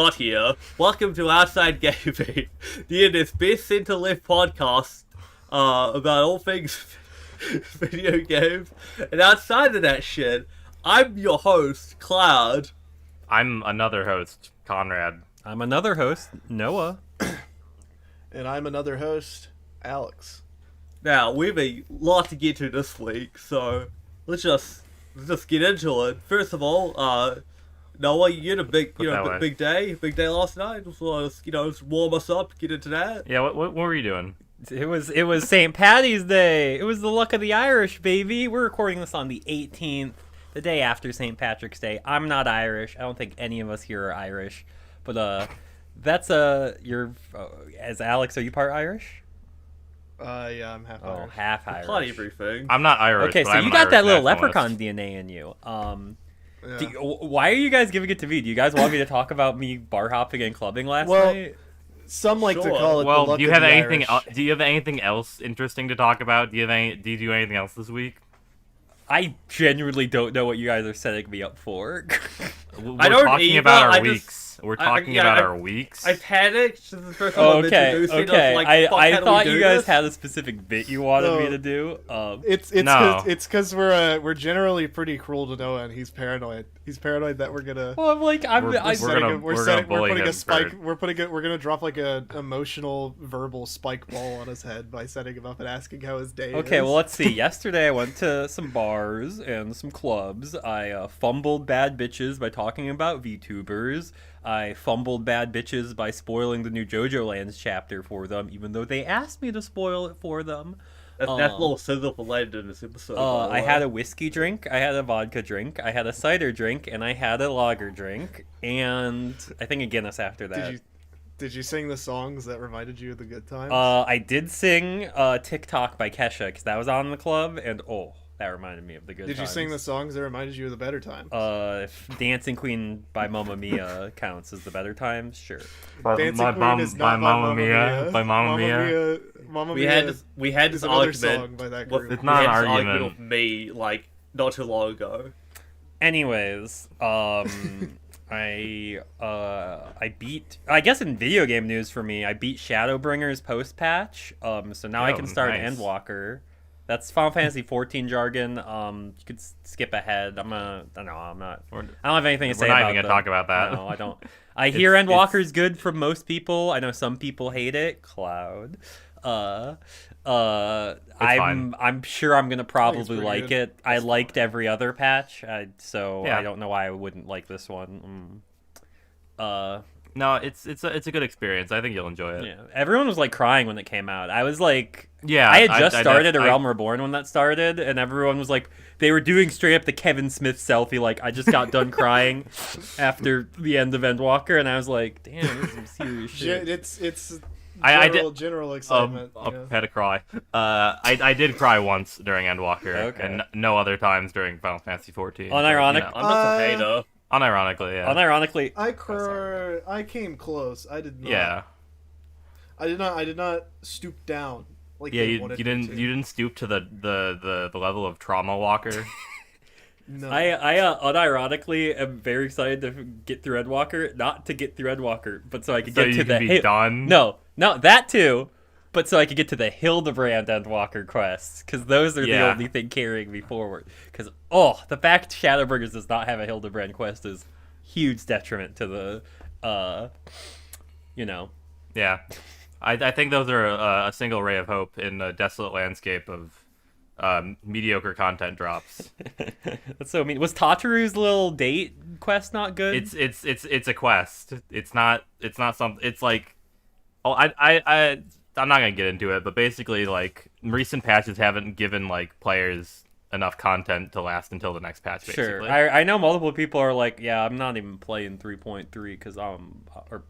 got here. Welcome to Outside Gaming, the best center left podcast about all things video games. And outside of that shit, I'm your host, Cloud. I'm another host, Conrab. I'm another host, Noah. And I'm another host, Alex. Now, we have a lot to get to this week, so let's just get into it. First of all, Noah, you had a big day last night. Just want to, just warm us up, get into that. Yeah, what were you doing? It was St. Paddy's Day. It was the luck of the Irish, baby. We're recording this on the 18th, the day after St. Patrick's Day. I'm not Irish. I don't think any of us here are Irish. But that's as Alex, are you part Irish? Yeah, I'm half Irish. Oh, half Irish. Not everything. I'm not Irish. Okay, but so I'm you got Irish that little nationalist. leprechaun DNA in you. Yeah. Why are you guys giving it to me? Do you guys want me to talk about me bar hopping and clubbing last night? Some like to Sure. call it the Well, luck do you of have the anything? Irish. Do you have anything else interesting to talk about? Do you do anything else this week? I genuinely don't know what you guys are setting me up for. We're I don't talking either, about our I just- weeks. We're talking about our weeks. I panicked. This is the first time I'm Okay. introducing it. I was like, fuck, how I do thought we you do guys this? had a specific bit you wanted me No. to do. No. It's because we're generally pretty cruel to Noah, and he's paranoid. He's paranoid that we're gonna. Well, I'm like, We're gonna bully putting him a spike. for- We're gonna drop like a emotional verbal spike ball on his head by setting him up and asking how his day is. Okay, well, let's see. Yesterday, I went to some bars and some clubs. I fumbled bad bitches by talking about VTubers. I fumbled bad bitches by spoiling the new JoJo Lands chapter for them, even though they asked me to spoil it for them. That's a little sizzle for later in this episode. I had a whiskey drink, I had a vodka drink, I had a cider drink, and I had a lager drink, and I think a Guinness after that. Did you sing the songs that reminded you of the good times? I did sing TikTok by Kesha, because that was on the club, and that reminded me of the good Did you times. sing the songs that reminded you of the better times? If Dancing Queen by Mamma Mia counts as the better times, sure. Dancing Queen is not by Mamma Mia. By Mamma Mia. Mamma we Mia had this is another argument. song by that with- group. It's we not had an this argument. with me like not too long ago. Anyways, I beat. I guess in video game news for me, I beat Shadowbringers post patch. So now I Oh, can start nice. Endwalker. That's Final Fantasy 14 jargon. You could skip ahead. I'm not. I don't have anything to say We're not about even gonna talk about that. No, I don't. I hear Endwalker's good from most people. I know some people hate it. Cloud. fine. I'm sure I'm gonna probably pretty like good. it. I liked every other patch, so Yeah. I don't know why I wouldn't like this one. No, it's a good experience. I think you'll enjoy it. Yeah, everyone was like crying when it came out. I was like, Yeah, I had just started A I- Realm Reborn when that started, and everyone was like, they were doing straight up the Kevin Smith selfie, like I just got done crying after the end of Endwalker, and I was like, damn, this is some serious shit. It's I did- general excitement. Had a cry. I did cry once during Endwalker, Okay. and no other times during Final Fantasy 14. Unironic. I'm not a hater. Unironically, yeah. Unironically, I came close. I did not. Yeah, I did not stoop down. Like yeah. they You wanted me didn't to. you didn't stoop to the level of Trauma Walker. No. I unironically am very excited to get through Endwalker, not to get through Endwalker, but so I could So get you to the can be done? No, that too, but so I could get to the Hildebrand Endwalker quests, because those are the Yeah. only thing carrying me forward. Because the fact Shadowbringers does not have a Hildebrand quest is huge detriment to the, Yeah, I think those are a single ray of hope in a desolate landscape of mediocre content drops. That's so mean. Was Tataru's little date quest not good? It's a quest. It's not something. It's like, I'm not gonna get into it, but basically, like, recent patches haven't given like players enough content to last until the next patch. Basically. Sure. I know multiple people are like, yeah, I'm not even playing 3.3 because or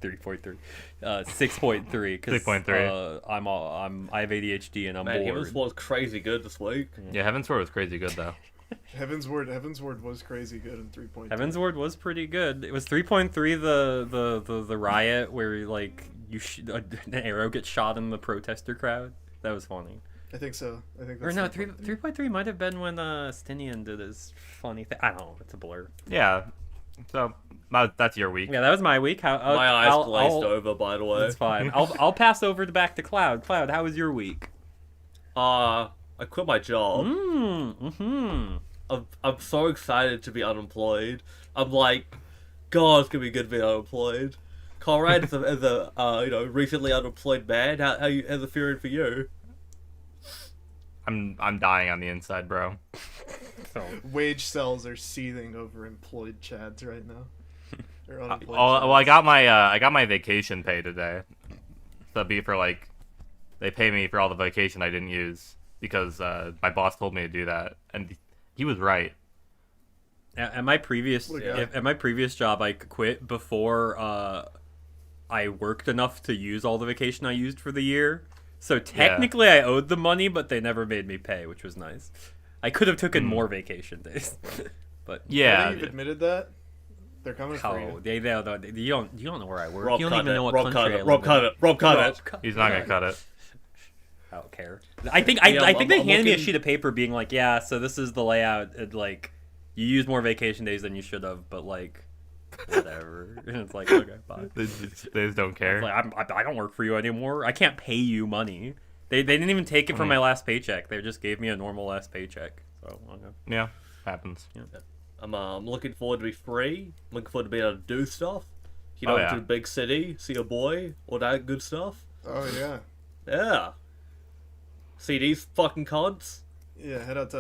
3.3, 6.3 because 6.3. I have ADHD and I'm Man, bored. this was crazy good this week. Yeah, Heaven's Sword was crazy good though. Heaven's Word was crazy good in 3.2. Heaven's Ward was pretty good. It was 3.3 the riot where like an arrow gets shot in the protester crowd. That was funny. I think so. I think Or that's no, 3.3 might have been when Stinian did his funny thing. I don't know. It's a blur. Yeah. So That's your week. Yeah, that was my week. How My eyes glazed over, by the way. That's fine. I'll pass over back to Cloud. Cloud, how was your week? I quit my job. I'm so excited to be unemployed. I'm like, God, it's gonna be good to be unemployed. Conrad is a recently unemployed man. How's it feeling for you? I'm dying on the inside, bro. So, Wage cells are seething over employed chads right now. Or unemployed Well, I chads. got my vacation pay today. So that'd be for like, they pay me for all the vacation I didn't use because my boss told me to do that, and he was right. at my previous job, I quit before I worked enough to use all the vacation I used for the year. So technically, I owed the money, but they never made me pay, which was nice. I could have taken more vacation days, but Yeah, You've admitted that. They're coming for you. you don't know where I work. Rob, you cut don't even it. know what Rob, country cut I it. live Rob, in. cut it. Rob, cut it. he's not gonna cut it. I don't care. I think Yeah, I think they I'm handed me a looking- sheet of paper, being like, "Yeah, so this is the layout. Like, you used more vacation days than you should have, but like, whatever." And it's like, okay, fine. They just don't care. Like, I don't work for you anymore. I can't pay you money. They didn't even take it from my last paycheck. They just gave me a normal last paycheck. So okay. Yeah, happens. I'm looking forward to be free. Looking forward to being able to do stuff. Oh, yeah. To the big city, see a boy, all that good stuff. Oh yeah. Yeah. See these fucking cons? Yeah, head out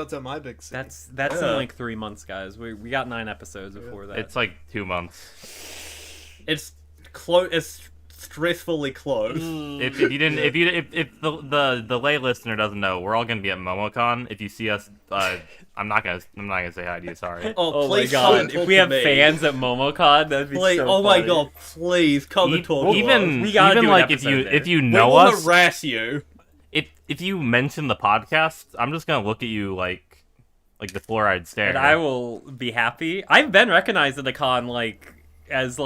to my big city. That's in Yeah. like 3 months, guys. We got 9 episodes before that. It's like 2 months. It's close. It's stressfully close. If you didn't, if the lay listener doesn't know, we're all gonna be at MomoCon. If you see us, I'm not gonna say hi to you. Sorry. Oh, oh my please come god! and talk If we to have me. fans at MomoCon, that'd be Please, so oh my funny. god, please come and talk to us. Even We gotta do an like episode there. if you We know will us, harass you. if you mention the podcast, I'm just gonna look at you like the fluoride stare. And I will be happy. I've been recognized at the con as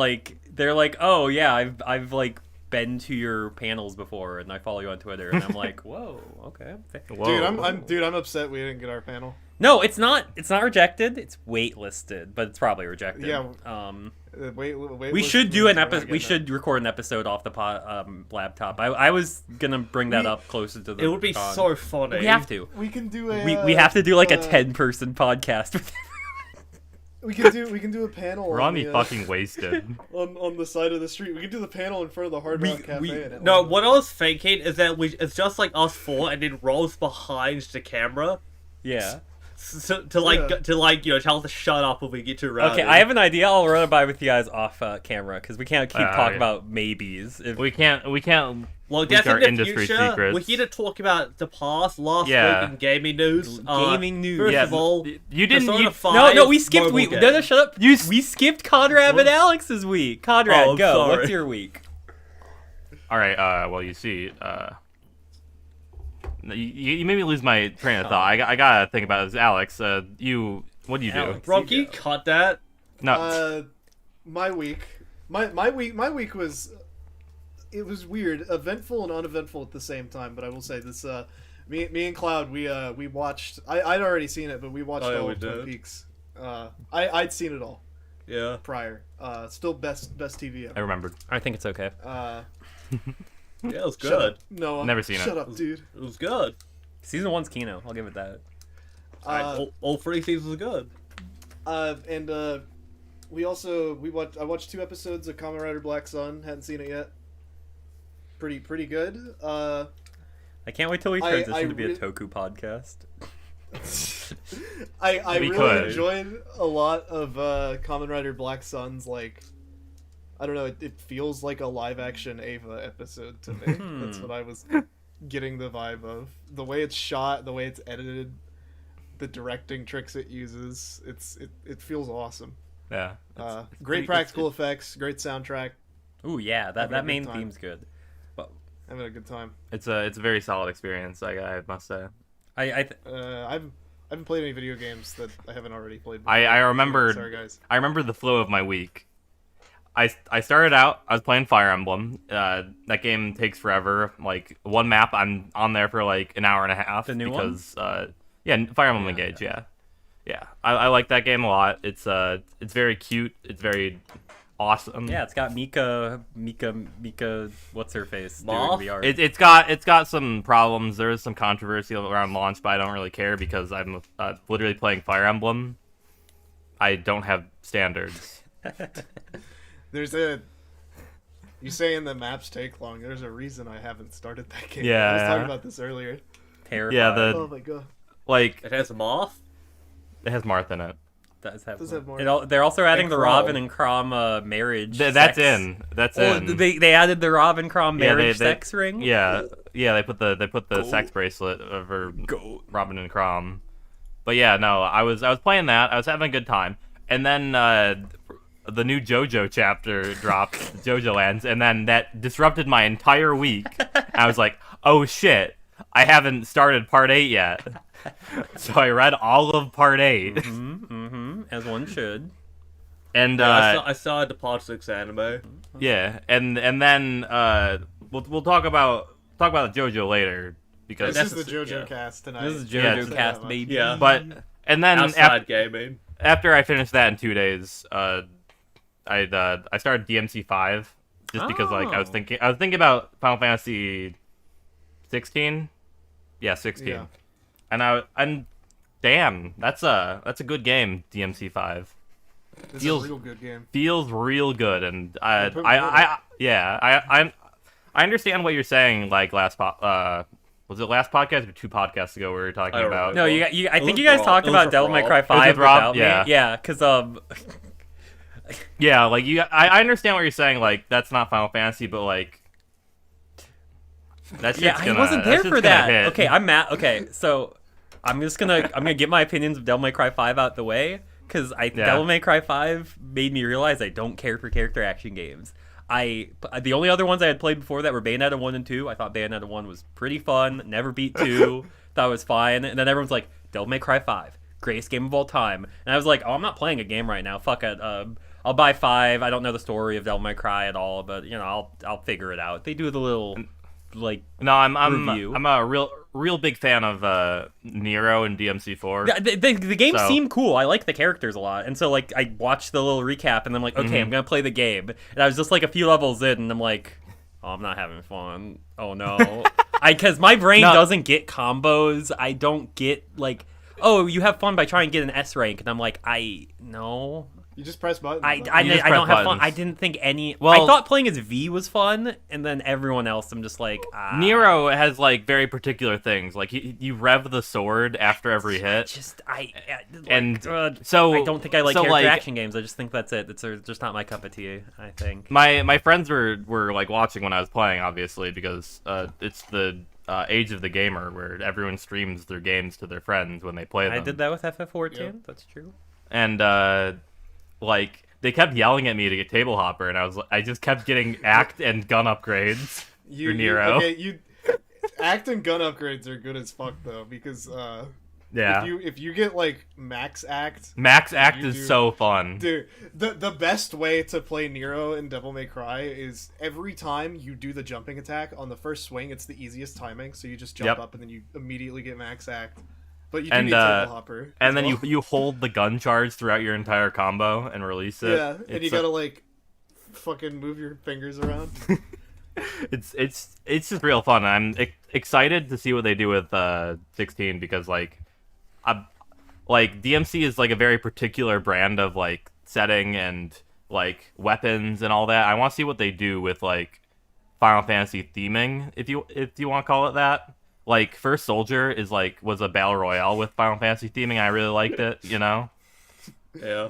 they're like, oh yeah, I've like been to your panels before, and I follow you on Twitter, and I'm like, whoa, okay. Whoa. Dude, I'm upset we didn't get our panel. No, it's not rejected. It's waitlisted, but it's probably rejected. Yeah. We Wait, should do an we're not episode. We getting should record an episode off the laptop. I was gonna bring that up closer to the. It would be con. so funny. We have to. that. We can do a. We have to do like a 10-person podcast. We can do a panel. We're on the the, fucking wasted. on the side of the street. We can do the panel in front of the Hard Rock Cafe. in Atlanta. No, what I was thinking is that it's just like us four, and then Rose behind the camera, Yeah. so, Yeah. tell us to shut up when we get to round. Okay, I have an idea. I'll run it by with you guys off camera because we can't keep talking yeah. about maybes. We can't. Well, leak that's our in the industry future. secrets. We're here to talk about the past, last Yeah. week in gaming news. Gaming news. First Yeah, of all, you didn't. Persona You, 5 No, we skipped. mobile No, game. shut up. We skipped Conrab and Alex's week. Conrad, Oh, go. sorry. What's your week? all right. Well, you see. You made me lose my train of thought. I gotta think about this, Alex. What do you do? Alex. Rob, can you cut that? No. My week was. It was weird, eventful and uneventful at the same time. But I will say this: me and Cloud, we watched. I'd already seen it, but we watched Oh, yeah, all we of Twin did. Peaks. I'd seen it all Yeah. prior. Still best TV I ever. remembered. I think it's okay. Yeah, it was Shut good. up. No, Never seen it. Shut up, dude. It was good. Season 1's Kino. I'll give it that. All 3 seasons are good. And I watched 2 episodes of Kamen Rider Black Sun. Hadn't seen it yet. Pretty good. I can't wait till we I transition to be a re- Toku podcast. I We really could. enjoyed a lot of Kamen Rider Black Sun's, like, I don't know, it feels like a live action Ava episode to me. That's what I was getting the vibe of. The way it's shot, the way it's edited, the directing tricks it uses, it feels awesome. Yeah. Great practical effects, great soundtrack, Ooh, yeah, Having a that good main time. theme's good. having a good time. It's a very solid experience. I must say. I I haven't played any video games that I haven't already played. I remembered. Sorry, guys. I remember the flow of my week. I started out. I was playing Fire Emblem. That game takes forever. Like one map, I'm on there for like an hour and a half. The new because, yeah, Fire Emblem Engage. Yeah. yeah, I like that game a lot. It's very cute. It's very awesome. Yeah, it's got Mika. What's her face doing Moth? the art? It's got some problems. There is some controversy around launch, but I don't really care because I'm literally playing Fire Emblem. I don't have standards. You saying the maps take long. There's a reason I haven't started that game. Yeah, I was talking about this earlier. Terrifying. Yeah, Oh my god. like It has a moth. it has Marth in it. Does have more. They're also adding And the Crom. Robin and Crom marriage. That's sex. in. That's Well, in. they added the Robin Crom Yeah, marriage they- sex ring. Yeah, they put the sex bracelet over Robin and Crom. But yeah, no, I was playing that. I was having a good time, and then the new JoJo chapter dropped, JoJo Lands, and then that disrupted my entire week. I was like, oh shit, I haven't started Part 8 yet. So I read all of Part 8. As one should. And Yeah, I started the Part 6 anime. yeah, and then we'll talk about JoJo later because This is the That's- JoJo yeah. cast tonight. This is Yeah, JoJo it's- cast, baby. Yeah. but and then Outside gaming. after I finished that in 2 days, I started DMC 5 just because like I was Oh. thinking about Final Fantasy 16. Yeah, 16. Yeah. And damn, that's a good game, DMC 5. This feels- is a real good game. Feels real good, and put me I understand what you're saying. Like was it last podcast or 2 podcasts ago we were talking I don't about? No, I It think was you guys Rob. talked It was about with Devil May Rob. Cry It was 5 with Rob, without yeah. me. Yeah, because Yeah, like I understand what you're saying. Like that's not Final Fantasy, but like that shit's yeah, I gonna, wasn't there shit's for gonna that. hit. Okay, I'm mad. Okay, so I'm gonna get my opinions of Devil May Cry 5 out the way because Devil May Cry 5 made me realize I don't care for character action games. The only other ones I had played before that were Bayonetta 1 and 2. I thought Bayonetta 1 was pretty fun. Never beat 2. Thought it was fine. And then everyone's like, Devil May Cry 5, greatest game of all time. And I was like, oh, I'm not playing a game right now. Fuck it. I'll buy 5. I don't know the story of Devil May Cry at all, but I'll figure it out. They do the little like No, review. I'm a real big fan of Nero and DMC4. The game So- seemed cool. I like the characters a lot, and so like I watched the little recap, and I'm like, okay, I'm gonna play the game. And I was just like a few levels in, and I'm like, oh, I'm not having fun. Oh no, because my brain No. doesn't get combos. I don't get like, oh, you have fun by trying to get an S rank, and I'm like, no. You just press buttons. I just don't press have fun. buttons. I didn't think any. Well- I thought playing as V was fun, and then everyone else, I'm just like, Nero has like very particular things. Like you rev the sword after every hit. Just And so I don't think I like so, character like, action games. I just think that's it. It's just not my cup of tea. I think. My friends were like watching when I was playing, obviously, because it's the age of the gamer where everyone streams their games to their friends when they play them. I did that with FF14. Yep. That's true. And like they kept yelling at me to get table hopper, and I just kept getting act and gun upgrades for Nero. Act and gun upgrades are good as fuck though, because Yeah, if you get like max act, max act you is do- so fun. dude, the best way to play Nero in Devil May Cry is every time you do the jumping attack on the first swing, it's the easiest timing, so you just jump Yep. up and then you immediately get max act. But you do And, need table hopper. And as then well. you hold the gun charge throughout your entire combo and release it. yeah, and you It's gotta like fucking move your fingers around. it's just real fun. I'm excited to see what they do with 16 because like DMC is like a very particular brand of like setting and like weapons and all that. I want to see what they do with like Final Fantasy theming, if you want to call it that. Like First Soldier was a battle royale with Final Fantasy theming. I really liked it, you know. Yeah.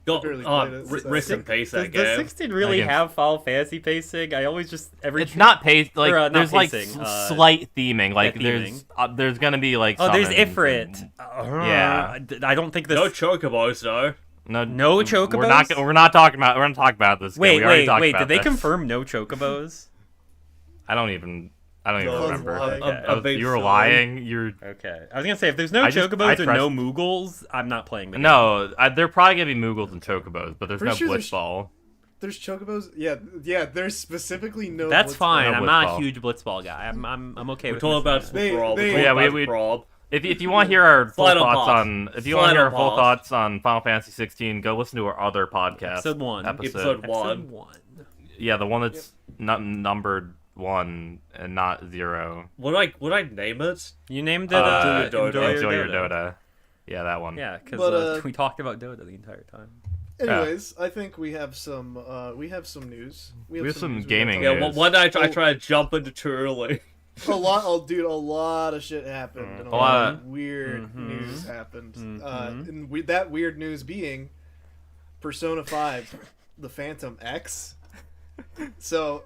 Got barely played it, so- rest in peace that Does game. 16 really Again. have Final Fantasy pacing? I always just It's not paced like not there's like pacing, slight theming. Like theming. there's gonna be like Oh, there's summons Ifrit. and- Yeah. I don't think this. No chocobos though. No chocobos? We're not talking about this. Wait, we already wait, talked wait! about Did they this. confirm no chocobos? I don't even No, remember. lying. You were lying. You're Okay, I was gonna say if there's no I chocobos or trust- no Moogles, I'm not playing the game. no. They're probably gonna be Moogles and chocobos, but there's Pretty no sure there's- Blitzball. There's chocobos. Yeah. There's specifically no. That's Blitzball. fine. No I'm not Blitzball. a huge Blitzball guy. I'm okay We're with talking about missing They- Rob. they- We're talking Yeah, about we- Rob. If you want to hear our full Slide on thoughts pause. on Final Fantasy 16, go listen to our other podcast. Episode 1. Episode 1. Episode 1. Yeah, the one that's not numbered 1 and not 0. Would I name it? You named it Enjoy Your Dota. Yeah, that one. Yeah, because we talked about Dota the entire time. Anyways, I think we have some news. We have some news gaming Yeah, news. one night I tried to jump into too early. a lot of shit happened, and a lot of weird news happened. And that weird news being Persona 5, the Phantom X. So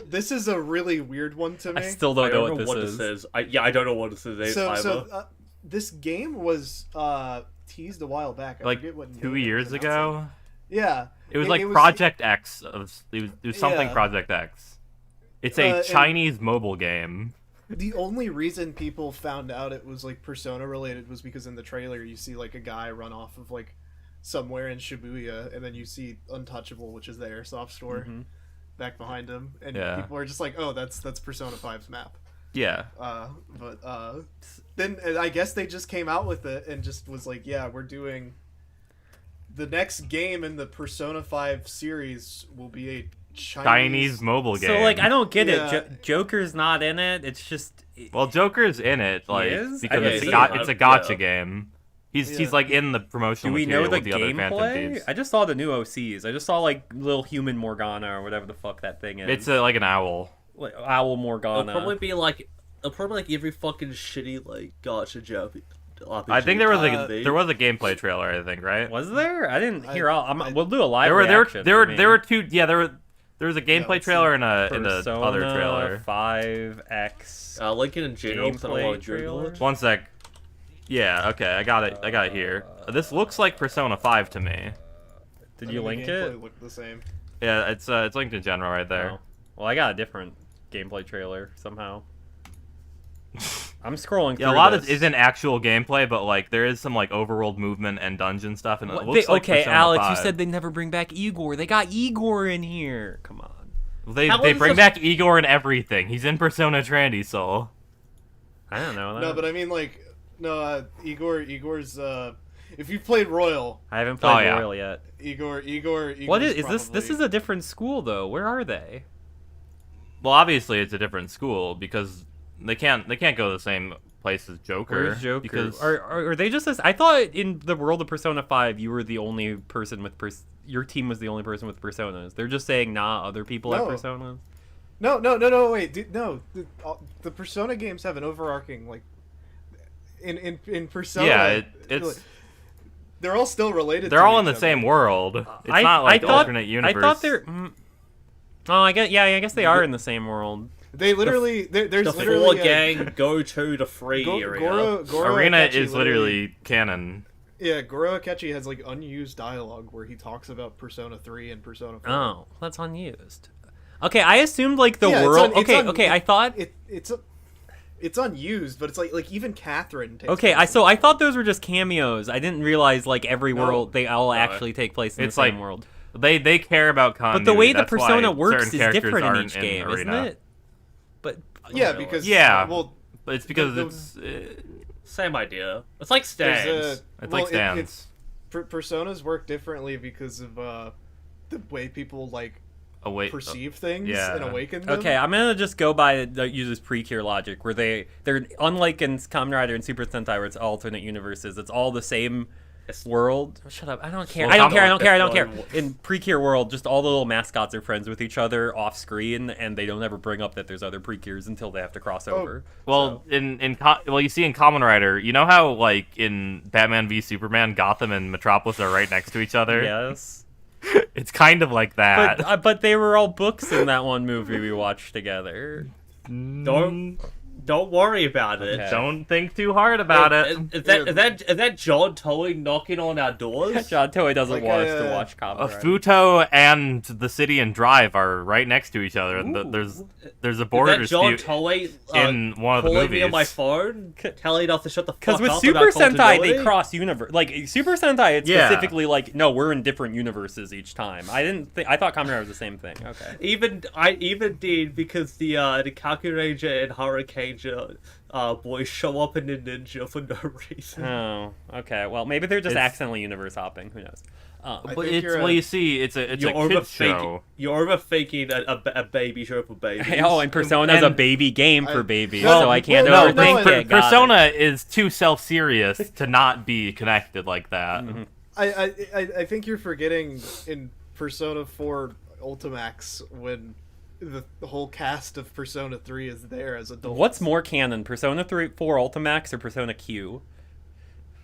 this is a really weird one to me. I still don't know what this is. I don't know what this is either. So this game was teased a while back. I like forget what 2 years ago. Yeah, it was Project X. It was something Project X. It's a Chinese mobile game. The only reason people found out it was like Persona related was because in the trailer you see like a guy run off of like somewhere in Shibuya, and then you see Untouchable, which is the Airsoft store, back behind him, and people are just like, "Oh, that's Persona 5's map." Yeah. But then I guess they just came out with it and just was like, "Yeah, we're doing the next game in the Persona 5 series will be a Chinese mobile game." So like, I don't get it. Joker's not in it. It's just Joker's in it, like because it's a gotcha game. He's like in the promotional. Do we know material the with the other Phantom gameplay? Thieves. I just saw the new OCs. I just saw like little human Morgana or whatever the fuck that thing is. It's like an owl. Like, Owl Morgana. It'll probably be like every fucking shitty like gotcha joke. RPG. I think there was a gameplay trailer. I think, right? Was there? I didn't hear all. We'll do a live reaction. There were two. Yeah, there was a gameplay trailer and the other trailer. 5X. Lincoln in general. Because I don't want to Google it. One sec. Yeah. Okay. I got it here. This looks like Persona 5 to me. Did you link it? Looked the same. Yeah, it's linked in general right there. Oh. Well, I got a different gameplay trailer somehow. I'm scrolling through a lot this. isn't actual gameplay, but like there is some like overworld movement and dungeon stuff, and it looks like Persona Alex, 5. you said they never bring back Igor. They got Igor in here. Come on. They bring back Igor and everything. He's in Persona Trendy Soul. I don't know that. No, but I mean Igor's if you've played Royal. I haven't played Royal yet. Igor. What is this? This is a different school though. Where are they? Well, obviously it's a different school because they can't go to the same place as Joker. Where's Joker? Because are they just this? I thought in the world of Persona 5 you were the only person with your team was the only person with personas. They're just saying other people have personas. No, wait, dude, no. The Persona games have an overarching like in Persona. Yeah, it's they're all still related. They're all in the same world. It's not like alternate universe. I thought they're. Oh, I guess they are in the same world. They literally there's the literally 4 gang go to the free area. Goro Arena Akechi is literally canon. Yeah, Goro Akechi has like unused dialogue where he talks about Persona 3 and Persona 4. Oh, that's unused. Okay, I assumed like the world. I thought it's unused, but it's like even Catherine takes I thought those were just cameos. I didn't realize like every world they all actually take place in the same world. They care about continuity. But the way the That's Persona why works certain is characters different in aren't each game, isn't Arena. it? But because but it's because it's same idea. It's like stands. like stands. Personas work differently because of the way people like perceive things and awaken them. Okay, I'm gonna just go by the user's precure logic, where they're unlike in Kamen Rider and Super Sentai, where it's alternate universes. It's all the same world. Shut up! I don't care. I don't care. In Precure world, just all the little mascots are friends with each other off screen, and they don't ever bring up that there's other Precures until they have to cross over. Well, you see in Kamen Rider, you know how like in Batman v Superman, Gotham and Metropolis are right next to each other. Yes. It's kind of like that. But they were all books in that one movie we watched together. Don't worry about it. Okay. Don't think too hard about it. Is that John Toei knocking on our doors? John Toei doesn't want us to watch Kamen Rider. Futo and the City and Drive are right next to each other, and there's a border dispute Toei, in one of the calling movies. me on my phone, telling us to shut the fuck up. Because with Super Sentai, continuity? they cross universe. Like Super Sentai, it's specifically like no, we're in different universes each time. I thought Kamen Rider was the same thing. Okay. I even did because the Kaku Ranger and Hurricane Ranger boys show up in a ninja for no reason. Oh, okay. Well, maybe they're just accidentally universe hopping. Who knows? But it's you see, it's a kids show. You're overthinking a baby show for babies. Oh, and Persona's a baby game for babies, so I can't no, overthink it. Persona is too self-serious to not be connected like that. Mm-hmm. I think you're forgetting in Persona 4 Ultimax when the whole cast of Persona 3 is there as adults. What's more canon, Persona 4 Ultimax or Persona Q?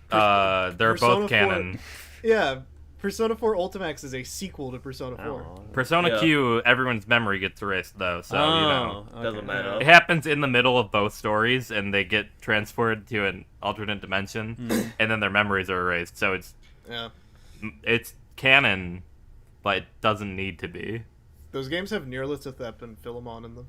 They're Persona both canon. 4, yeah, Persona 4 Ultimax is a sequel to Persona 4. Oh. Persona Q, everyone's memory gets erased though, so Okay. Doesn't matter. It happens in the middle of both stories, and they get transported to an alternate dimension, and then their memories are erased. So it's canon, but it doesn't need to be. Those games have Nyarlathotep and Philemon in them.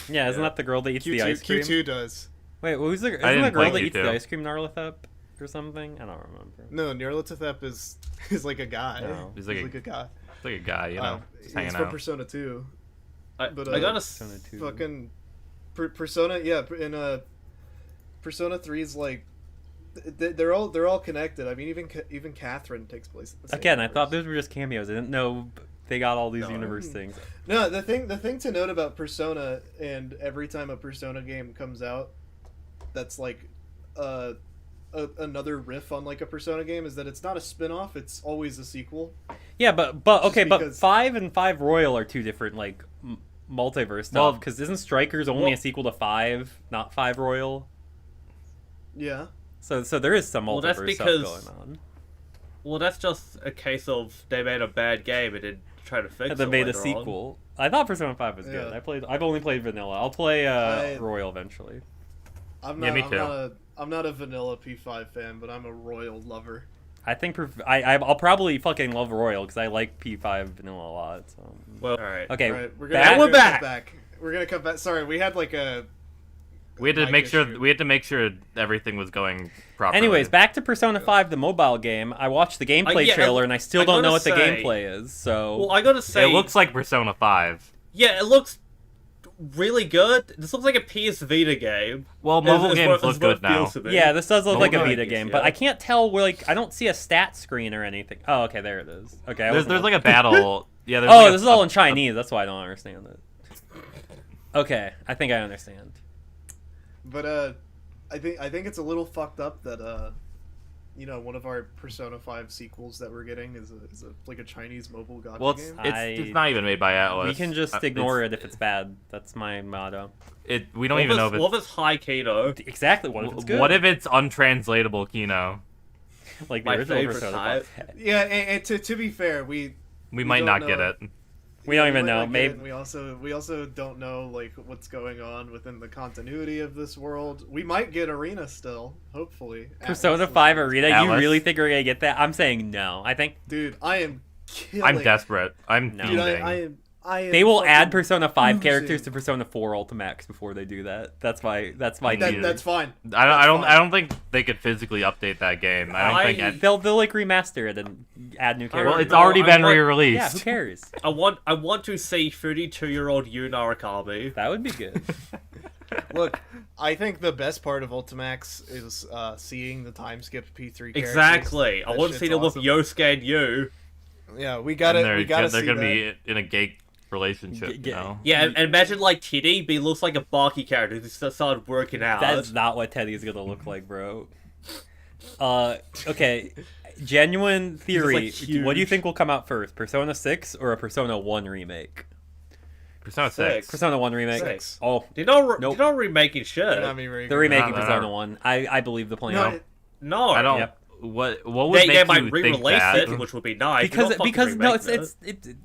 Yeah, isn't that the girl that eats the ice cream? Q2 does. Wait, who's the? Isn't didn't the girl play that eats Q2. the ice cream Nyarlathotep or something? I don't remember. No, Nyarlathotep is like a guy. No. He's like a guy. It's like a guy, you know, just hanging He's from out. Persona 2. I But gotta Persona 2. fucking Persona, yeah, in Persona 3 is like they're all connected. I mean, even Catherine takes place at the same Again, I universe. thought those were just cameos. I didn't know they got all these universe things. No, the thing to note about Persona, and every time a Persona game comes out, that's like another riff on like a Persona game, is that it's not a spin-off, it's always a sequel. Yeah, but okay, but because- 5 and 5 Royal are two different like multiverse stuff. Well- Because isn't Strikers only a sequel to 5, not 5 Royal? Yeah. So there is some Well, multiverse that's stuff because- going on. Well, that's just a case of they made a bad game and then try to fix And it. they made a later on. sequel. I thought Persona 5 was good. Yeah. I've only played vanilla. I'll play I- Royal eventually. I'm Yeah, not, me too. I'm not a vanilla P5 fan, but I'm a Royal lover. I think I'll probably fucking love Royal because I like P5 vanilla a lot. So. Well, all right. Okay, All right, we're back- gonna back. come back. We're gonna come back. Sorry, we had like a. We had to mic make sure issue. everything was going properly. Anyways, back to Persona 5, the mobile game. I watched the gameplay yeah, trailer and I still I don't know gotta what the say- gameplay is. So Well, I gotta say, it looks like Persona 5. yeah, it looks really good. This looks like a PS Vita game. Well, mobile Is games what- look is what it good now. feels to me. yeah, this does look like a Mobile Vita games, game, yeah. but I can't tell where like I don't see a stat screen or anything. Oh, okay, there it is. Okay, There's like a battle. Yeah. There's oh, like this is all in Chinese. That's why I don't understand it. Okay, I think I understand. But I think it's a little fucked up that one of our Persona 5 sequels that we're getting is like a Chinese mobile gacha Well, game. it's not even made by Atlas. We can just ignore it if it's bad. That's my motto. We don't even know if What if it's high Kano? Exactly. What if it's good? What if it's untranslatable Kino? like the My original favorite Persona type. 5? Yeah, and to be fair, we We might don't not know. get it. We don't even might know. not get Maybe it. We also don't know like what's going on within the continuity of this world. We might get Arena still, hopefully. Persona Atlas 5 was- Arena. You Atlas? really think we're gonna get that? I'm saying no. I think Dude, I am killing. I'm desperate. I'm No. Dude, fiending. I am. they will fucking add Persona 5 oozing. characters to Persona 4 Ultimax before they do that. That's my theory. That's fine. I don't fine. think they could physically update that game. I don't I- think. They'll like remaster it and add new characters. Well, it's No, already I been want- re-released. Yeah, who cares? I want to see 32-year-old Yu Narukami. That would be good. Look, I think the best part of Ultimax is seeing the time skip P3 characters. Exactly. I That want to shit's see them with awesome. Yosuke and Yu. Yeah, we And gotta they're see gonna that. be in a gay relationship. You know? Yeah, and imagine like Titty, but he looks like a Baki character who just started working out. That's not what Teddy's gonna look like, bro. Okay. Genuine theory. He's, like, What do you huge. think will come out first? Persona 6 or a Persona 1 remake? Persona Six. 6. Persona 1 remake. Six. Oh, They're not, Nope. they're not remaking shit. Not me they're remaking No, no, Persona no. 1. I believe the plan. No, No, I don't. Yep. What would They make might you think re-release that? it, which would be nice. because Don't fucking because no, remake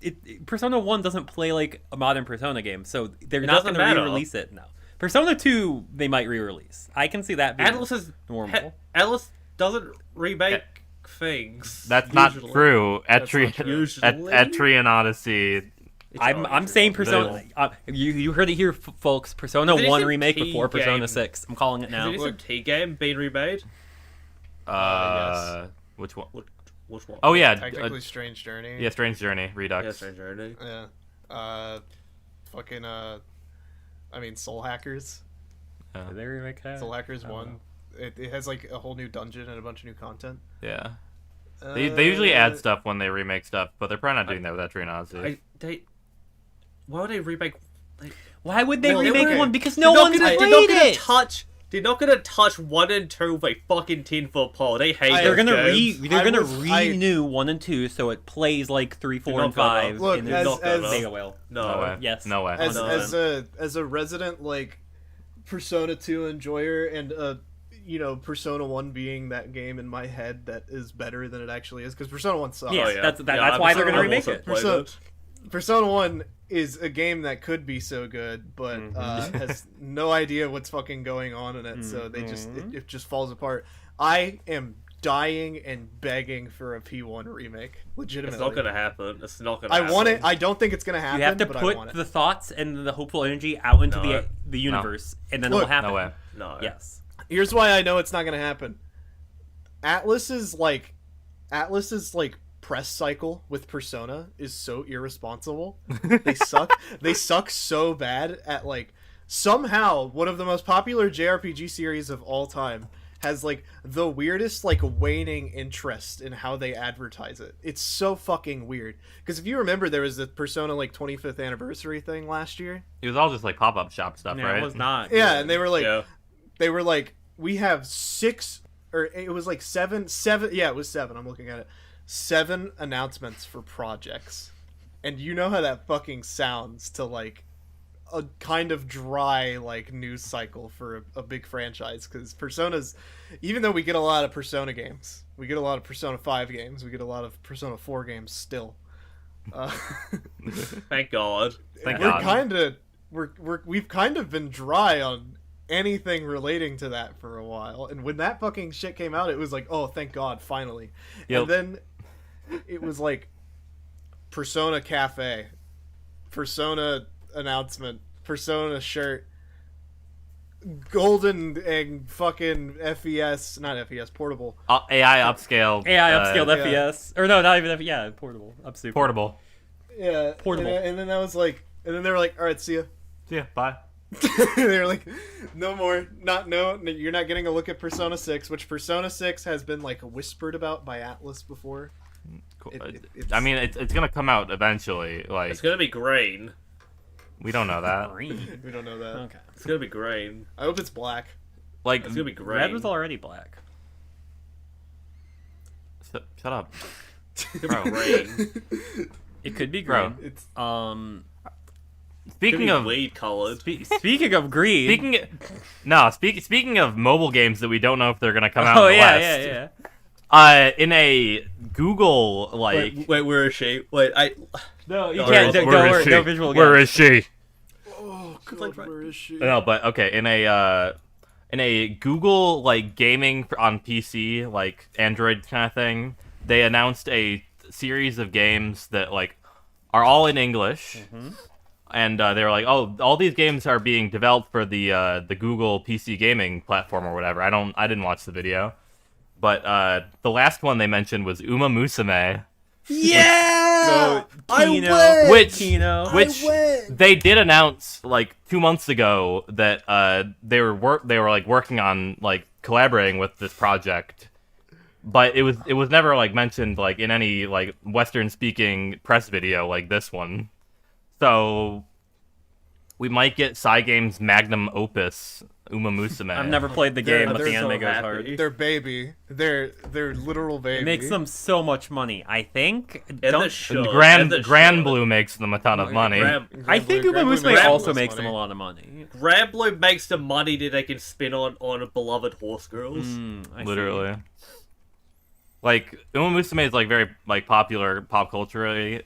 it's Persona 1 doesn't play like a modern Persona game, so they're It not doesn't going to matter. re-release it. No. Persona 2 they might re-release. I can see that being Atlas is normal. Atlas doesn't remake things. That's not usually. true. That's not true. Usually. Etrian Odyssey. It's I'm always saying true. Persona. You heard it here, folks. Persona Is there 1 some remake T before Persona game? 6. I'm calling it now. Is there some T game being remade? Which one? Which one? Oh yeah, technically Strange Journey. yeah, Strange Journey Redux. Yeah, Strange Journey. Yeah. Fucking I mean Soul Hackers. Did they remake that? Soul Hackers 1. It has like a whole new dungeon and a bunch of new content. Yeah. They usually add stuff when they remake stuff, but they're probably not doing that with Atrenazi. Why would they remake? Why would they Well, remake one? Because no one's played it. They're not gonna touch 1 and 2 with a fucking 10-foot pole. They hate. They're gonna games. renew 1 and 2 so it plays like 3, 4, and 5. Look, they will. No way. Yes. No way. As a resident like Persona 2 enjoyer and Persona 1 being that game in my head that is better than it actually is, because Persona 1 sucks. Yes, that's why they're gonna remake it. Persona 1 is a game that could be so good, but has no idea what's fucking going on in it, so they it just falls apart. I am dying and begging for a P1 remake. Legitimately. It's not gonna happen. I want it. I don't think it's gonna happen. You have to put the thoughts and the hopeful energy out into the universe, and then it will happen. No way. No. Yes. Here's why I know it's not gonna happen. Atlas's press cycle with Persona is so irresponsible. They suck. They suck so bad at somehow one of the most popular JRPG series of all time has the weirdest waning interest in how they advertise it. It's so fucking weird. Because if you remember, there was the Persona 25th anniversary thing last year. It was all just pop-up shop stuff, right? It was not. Yeah, and they were we have 6 or it was 7. Yeah, it was 7. I'm looking at it. 7 announcements for projects, and you know how that fucking sounds to a kind of dry news cycle for a big franchise, because Persona's, even though we get a lot of Persona games, we get a lot of Persona 5 games, we get a lot of Persona 4 games still. Thank God. We've kind of been dry on anything relating to that for a while, and when that fucking shit came out, it was oh, thank God, finally. Yep. And then it was Persona Cafe, Persona announcement, Persona shirt, golden and fucking FES, not FES, portable. AI upscale. upscaled FES. Or no, not even FES, portable. Upscale. Portable. Yeah. Portable. And then that was and then they were alright, see ya. Yeah, bye. They were no more, you're not getting a look at Persona 6, which Persona 6 has been whispered about by Atlas before. Cool. I mean, it's gonna come out eventually. It's gonna be green. We don't know that. Green. We don't know that. Okay. It's gonna be green. I hope it's black. It's gonna be green. Red was already black. Shut up. It's gonna be green. It could be green. Bro. It's Speaking of weed colored. Speaking of green. Speaking of mobile games that we don't know if they're gonna come out. Oh in the yeah. West, in a Google Wait, where is she? Wait, No, you No, can't. where is she? No visual. Where is she? oh god, where is she? No, but okay. In a Google gaming on PC Android kind of thing, they announced a series of games that are all in English. Mm-hmm. And they were oh, all these games are being developed for the Google PC gaming platform or whatever. I didn't watch the video, but the last one they mentioned was Uma Musume. Yeah, Which I they did announce 2 months ago that they were working on collaborating with this project, but it was never mentioned in any Western speaking press video like this one. So we might get Cygame's magnum opus, Uma Musume. I've never played the game, but the anime goes hard. Their baby. Their literal baby. It makes them so much money, I think. Grand Blue makes them a ton of money. I think Uma Musume also makes them a lot of money. Grand Blue makes the money that they can spend on beloved horse girls. Literally. Uma Musume is very popular pop culturally.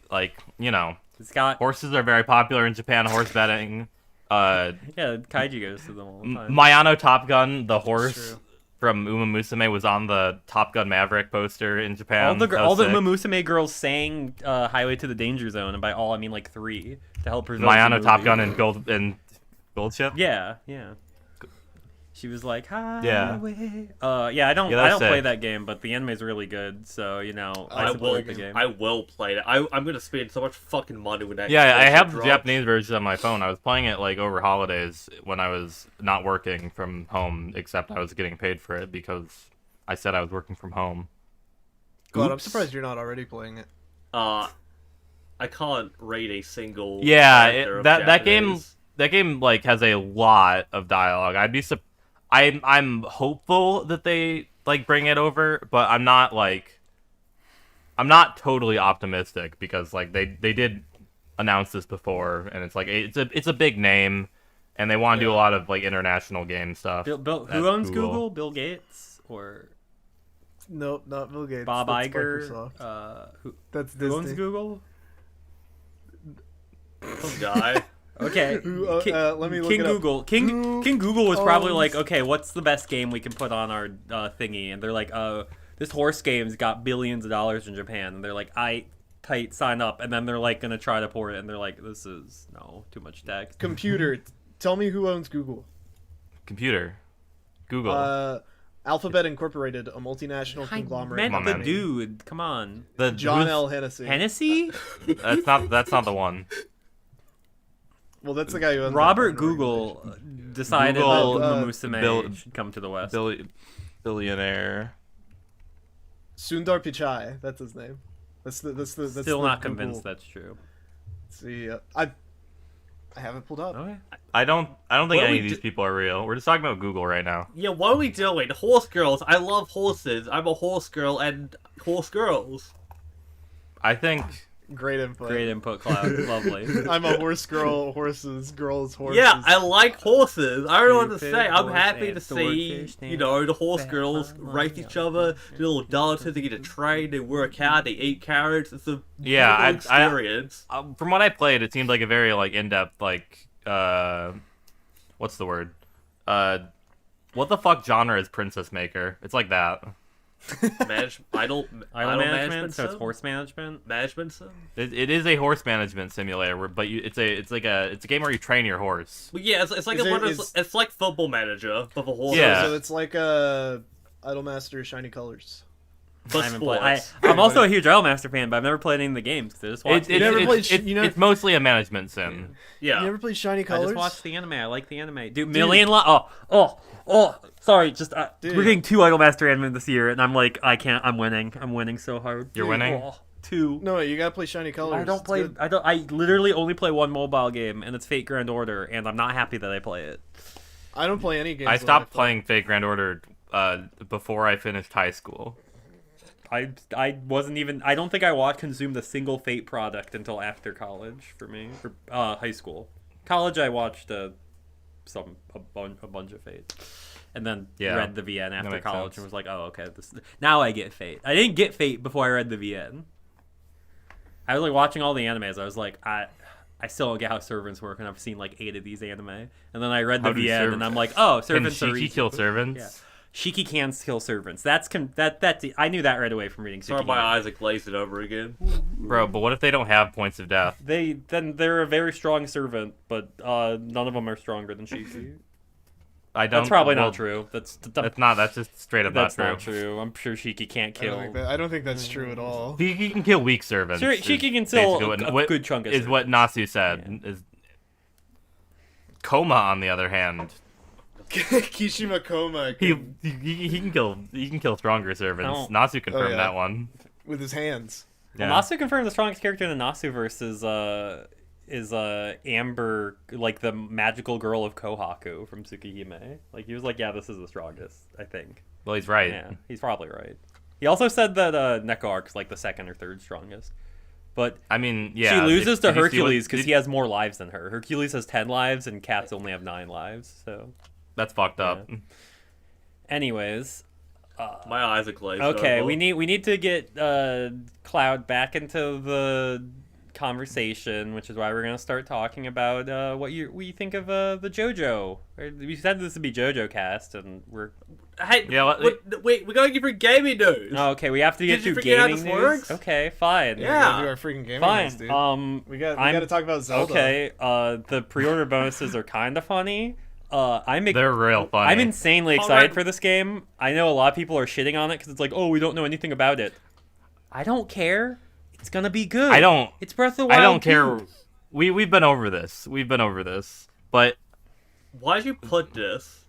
It's got horses are very popular in Japan. Horse betting. Yeah, Kaiji goes to them all the time. Mayano Top Gun, the horse from Uma Musume, was on the Top Gun Maverick poster in Japan. All the Uma Musume girls sang "Highway to the Danger Zone," and by all I mean 3 to help preserve Mayano Top Gun and Gold Ship. Yeah. She was like, Yeah. yeah, I don't that's play sick. that game, but the anime's really good, so I I will. support the game. I will play it. I'm gonna spend so much fucking money when that. Yeah, I shit have the drops. Japanese version on my phone. I was playing it like over holidays when I was not working from home, except I was getting paid for it because I said I was working from home. God, I'm Oops. surprised you're not already playing it. I can't rate a single. Yeah, character of that game Japanese. like has a lot of dialogue. I'm hopeful that they like bring it over, but I'm not totally optimistic because like they did announce this before, and it's like it's a big name, and they want to do a lot of like international game stuff. Who owns Google? Bill Gates or Nope, not Bill Gates. Bob that's Iger? Microsoft. Who That's who owns Disney. Google? Some guy. Okay, Let me look King it up. Google. King Who Google was probably owns- like, okay, what's the best game we can put on our thingy? And they're like, this horse game's got billions of dollars in Japan. And they're like, tight, sign up. And then they're like gonna try to port it, and they're like, this is too much text. Computer. Tell me who owns Google. Computer, Google, Alphabet Incorporated, a multinational I conglomerate. meant Come on, the man. dude. Come on, the John who's- L. Hennessy. Hennessy. That's not the one. Well, that's the guy who owns Robert that Google decided Google, that Musume Bill- should come to the West. Billionaire. Sundar Pichai. That's his name. That's Still the not Google. convinced that's true. Let's see, I have it pulled up. Okay. I don't think What do any we of these do- people are real. We're just talking about Google right now. Yeah, what are we doing? Horse girls. I love horses. I'm a horse girl and horse girls. I think Great input. Great input, Cloud. Lovely. I'm a horse girl. Horses. Girls. Horses. Yeah, I like horses. I don't know what to Stupid say. I'm horse happy and to see, swordfish the horse fat girls on race my each other, do little dances, they get to train, they work out, they eat carrots. It's a Yeah, beautiful experience. from what I played, it seemed like a very like in-depth like what's the word? What the fuck genre is Princess Maker? It's like that. Idle management, so it's sim? horse management. Management sim? It is a horse management simulator, but it's a game where you train your horse. Well, yeah, it's like Is it's like Football Manager, but for horses. Yeah. So it's like Idolmaster Shiny Colors. But I haven't sports. played. I'm also a huge Idolmaster fan, but I've never played any of the games. 'cause I just watched. It's never played it's mostly a management sim. Yeah. You never played Shiny I Colors? just watched the anime. I like the anime, dude. Oh, sorry. Just Dude. we're getting 2 Idolmaster anime this year, and I'm like, I can't. I'm winning. I'm winning so hard. You're winning? Oh, 2. No, you gotta play Shiny Colors. I don't It's play. good. I literally only play one mobile game, and it's Fate Grand Order, and I'm not happy that I play it. I don't play any games. I when stopped play. playing Fate Grand Order before I finished high school. I wasn't even. I don't think I consumed a single Fate product until after college for me, or high school. College, I watched a bunch of Fate, and then Yeah, read the VN after makes college sense. and was like, oh, okay, now I get Fate. I didn't get Fate before I read the VN. I was like watching all the animes. I was like, I still don't get how servants work, and I've seen like 8 of these anime. And then I read the How do VN, and I'm like, oh, Can servants are Shiki easy. kill servants? Yeah. Shiki can kill servants. That's I knew that right away from reading. Sorry, Tsukihime. my eyes are glazed over again. Bro, but what if they don't have points of death? They're a very strong servant, but none of them are stronger than Shiki. I don't. That's probably well, not true. That's not. That's just straight up that's not not true. true. I'm sure Shiki can't I don't, kill. think that, I don't think that's true at all. Shiki can kill weak servants. Sure, is Shiki can basically kill a what- good chunk of is what Nasu said. Is Koma, on the other hand, Kishima Koma he can kill stronger servants. Oh. Nasu confirmed yeah. that one. with his hands. Yeah. Well, Nasu confirmed the strongest character in the Nasuverse is Amber, like the magical girl of Kohaku from Tsukihime. Like he was like, yeah, this is the strongest, I think. Well, he's right. Yeah, he's probably right. He also said that Neko Arc's like the 2nd or 3rd strongest. But I mean, yeah. she loses to did you see what- Hercules because did- he has more lives than her. Hercules has 10 lives and cats only have 9 lives. So, That's fucked up. Yeah. anyways, My eyes are glazed okay, over. we need to get Cloud back into the conversation, which is why we're gonna start talking about what you think of the JoJo. We said this would be JoJo cast, and we're Hey, Yeah, wait, we're going for gaming news. oh, okay. We have to get Did you to forget how gaming this news. works? Okay, fine. We Yeah. gotta do our freaking gaming Fine. news, dude. I'm- we gotta talk about Zelda. Okay, the pre-order bonuses are kind of funny. They're real funny. I'm insanely excited for this game. I know a lot of people are shitting on it because it's like, oh, we don't know anything about it. I don't care. It's gonna be good. It's Breath of the Wild. I don't care. We've been over this. But why'd you put this?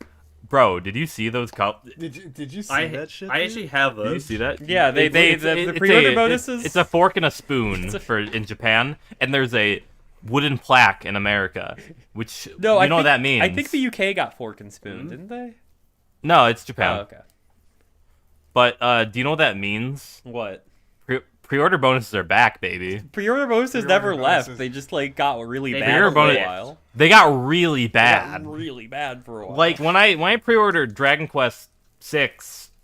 Bro, did you see those cups? Did you see that shit? I actually have those. Did you see that? Yeah, the pre-order bonuses. It's a fork and a spoon in Japan, and there's a wooden plaque in America, which you know what that means. I think the UK got fork and spoon, didn't they? No, it's Japan. Oh, okay. But do you know what that means? What? Pre-order bonuses are back, baby. Pre-order bonuses never left. They just got really bad for a while. They got really bad. They got really bad for a while. Like when I pre-ordered Dragon Quest VI,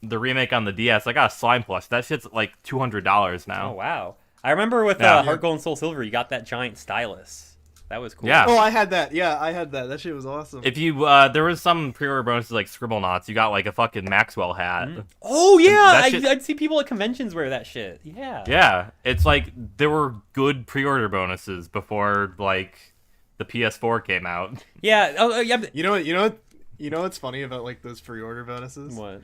the remake on the DS, I got a slime plush. That shit's like $200 now. Oh wow! I remember with Heart Gold and Soul Silver, you got that giant stylus. That was cool. Yeah. Oh, I had that. Yeah, I had that. That shit was awesome. If you there was some pre-order bonuses like Scribblenauts, you got like a fucking Maxwell hat. Oh yeah, I'd see people at conventions wear that shit. Yeah. Yeah, it's like there were good pre-order bonuses before like the PS4 came out. Yeah. Oh yeah. You know what's funny about like those pre-order bonuses? What?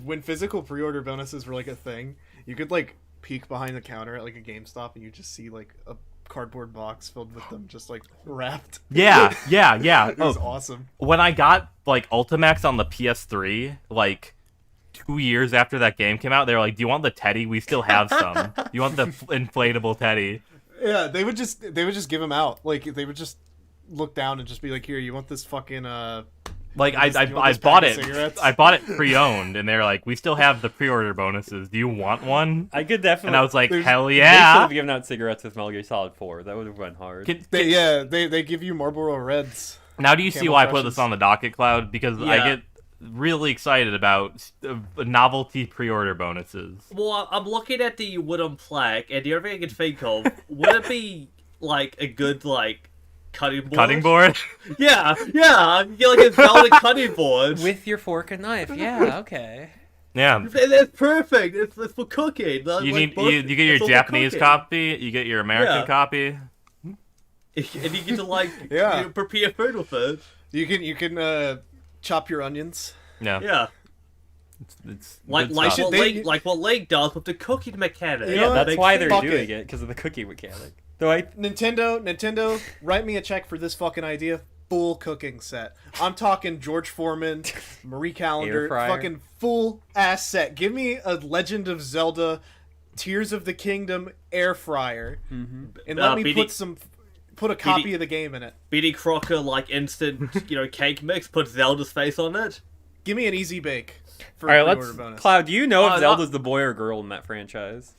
When physical pre-order bonuses were like a thing, you could like peek behind the counter at like a GameStop and you just see like a cardboard box filled with them just like wrapped. Yeah. It was awesome. When I got like Ultimax on the PS3, like 2 years after that game came out, they were like, "Do you want the teddy? We still have some. Do you want the inflatable teddy?" Yeah, they would just give them out. Like they would just look down and just be like, "Here, you want this fucking Like I bought it. I bought it pre-owned, and they're like, "We still have the pre-order bonuses. Do you want one?" I could definitely. And I was like, "Hell They should yeah!" have given out cigarettes with Metal Gear Solid 4. That would have been hard. They give you Marlboro Reds. Now do you see Camel why I put Crushes. this on the docket, Cloud? Because I get really excited about novelty pre-order bonuses. Well, I'm looking at the wooden plaque, and the only thing I can think of, would it be like a good like cutting board? Cutting board? Yeah. You get like a velvet cutting board. With your fork and knife. Yeah. Okay. Yeah. It's perfect. It's for cooking. You get your Japanese copy. You get your American copy. And you get to like Yeah. prepare food with it. You can chop your onions. Yeah. It's Like what Link does with the cooking mechanic. You know that's what? why they're Fuck doing it. it because of the cookie mechanic. Nintendo, write me a check for this fucking idea. Full cooking set. I'm talking George Foreman, Marie Air Callender, fryer. fucking full ass set. Give me a Legend of Zelda, Tears of the Kingdom air fryer, and let me put a copy of the game in it. BD Crocker like instant cake mix. Put Zelda's face on it. Give me an easy bake for All right, a let's. pre-order bonus. Cloud, do you know if Zelda's the boy or girl in that franchise?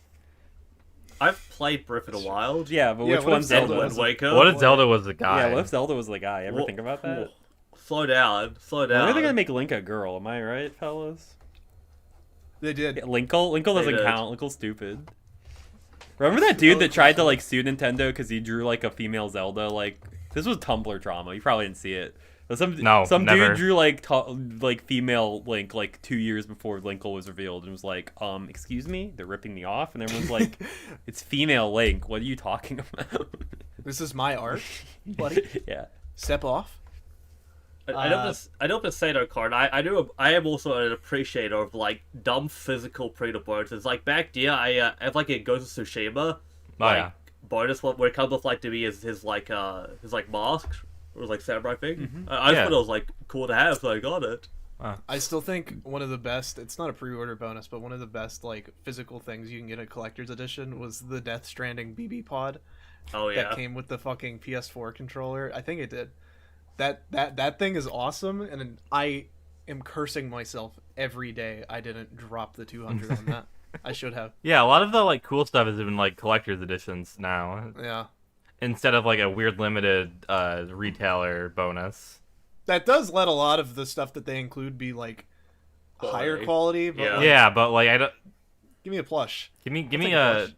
I've played Breath of the Wild. Yeah, but Yeah, which what if one's Zelda Zelda? And Waco. What if Zelda was the guy? Yeah, what if Zelda was the guy? Ever think about that? Slow down. When are they gonna make Link a girl? Am I right, fellas? They did. Yeah, Linkle doesn't did. count. Linkle's stupid. Remember that dude that tried to like sue Nintendo because he drew like a female Zelda? Like this was Tumblr drama. You probably didn't see it. But some never. dude drew like female Link like 2 years before Linkle was revealed and was like, excuse me, they're ripping me off, and everyone's like, it's female Link. What are you talking about? This is my art, buddy. Yeah. Step off. I don't just say no, Card. I am also an appreciator of like dumb physical pre-order bonuses. Like back there, I have like a Ghost of Tsushima bonus where it comes with like to be his mask. It was like samurai thing. I just thought it was like cool to have, so I got it. I still think one of the best, it's not a pre-order bonus, but one of the best like physical things you can get a collector's edition was the Death Stranding BB pod. Oh yeah. That came with the fucking PS4 controller. I think it did. That thing is awesome, and I am cursing myself every day I didn't drop the 200 on that. I should have. Yeah, a lot of the like cool stuff is in like collector's editions now. Yeah. Instead of like a weird limited retailer bonus. That does let a lot of the stuff that they include be like higher quality. But Yeah. like, Yeah, but like I don't. give me a plush. Give me a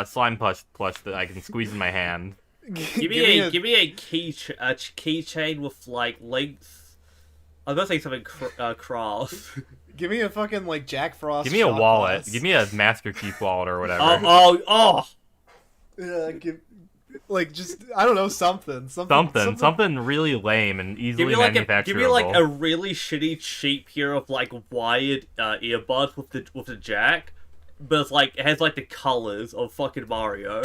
slime plush that I can squeeze in my hand. Give me a keychain with like links. I was gonna say something cross. Give me a fucking like Jack Frost. Give me a shot wallet. glass. Give me a Master Chief wallet or whatever. Oh. Yeah, Like, just I don't know, something really lame and Give easily me like manufacturable. a really shitty cheap pair of like wired earbuds with the jack, but it's like it has like the colors of fucking Mario.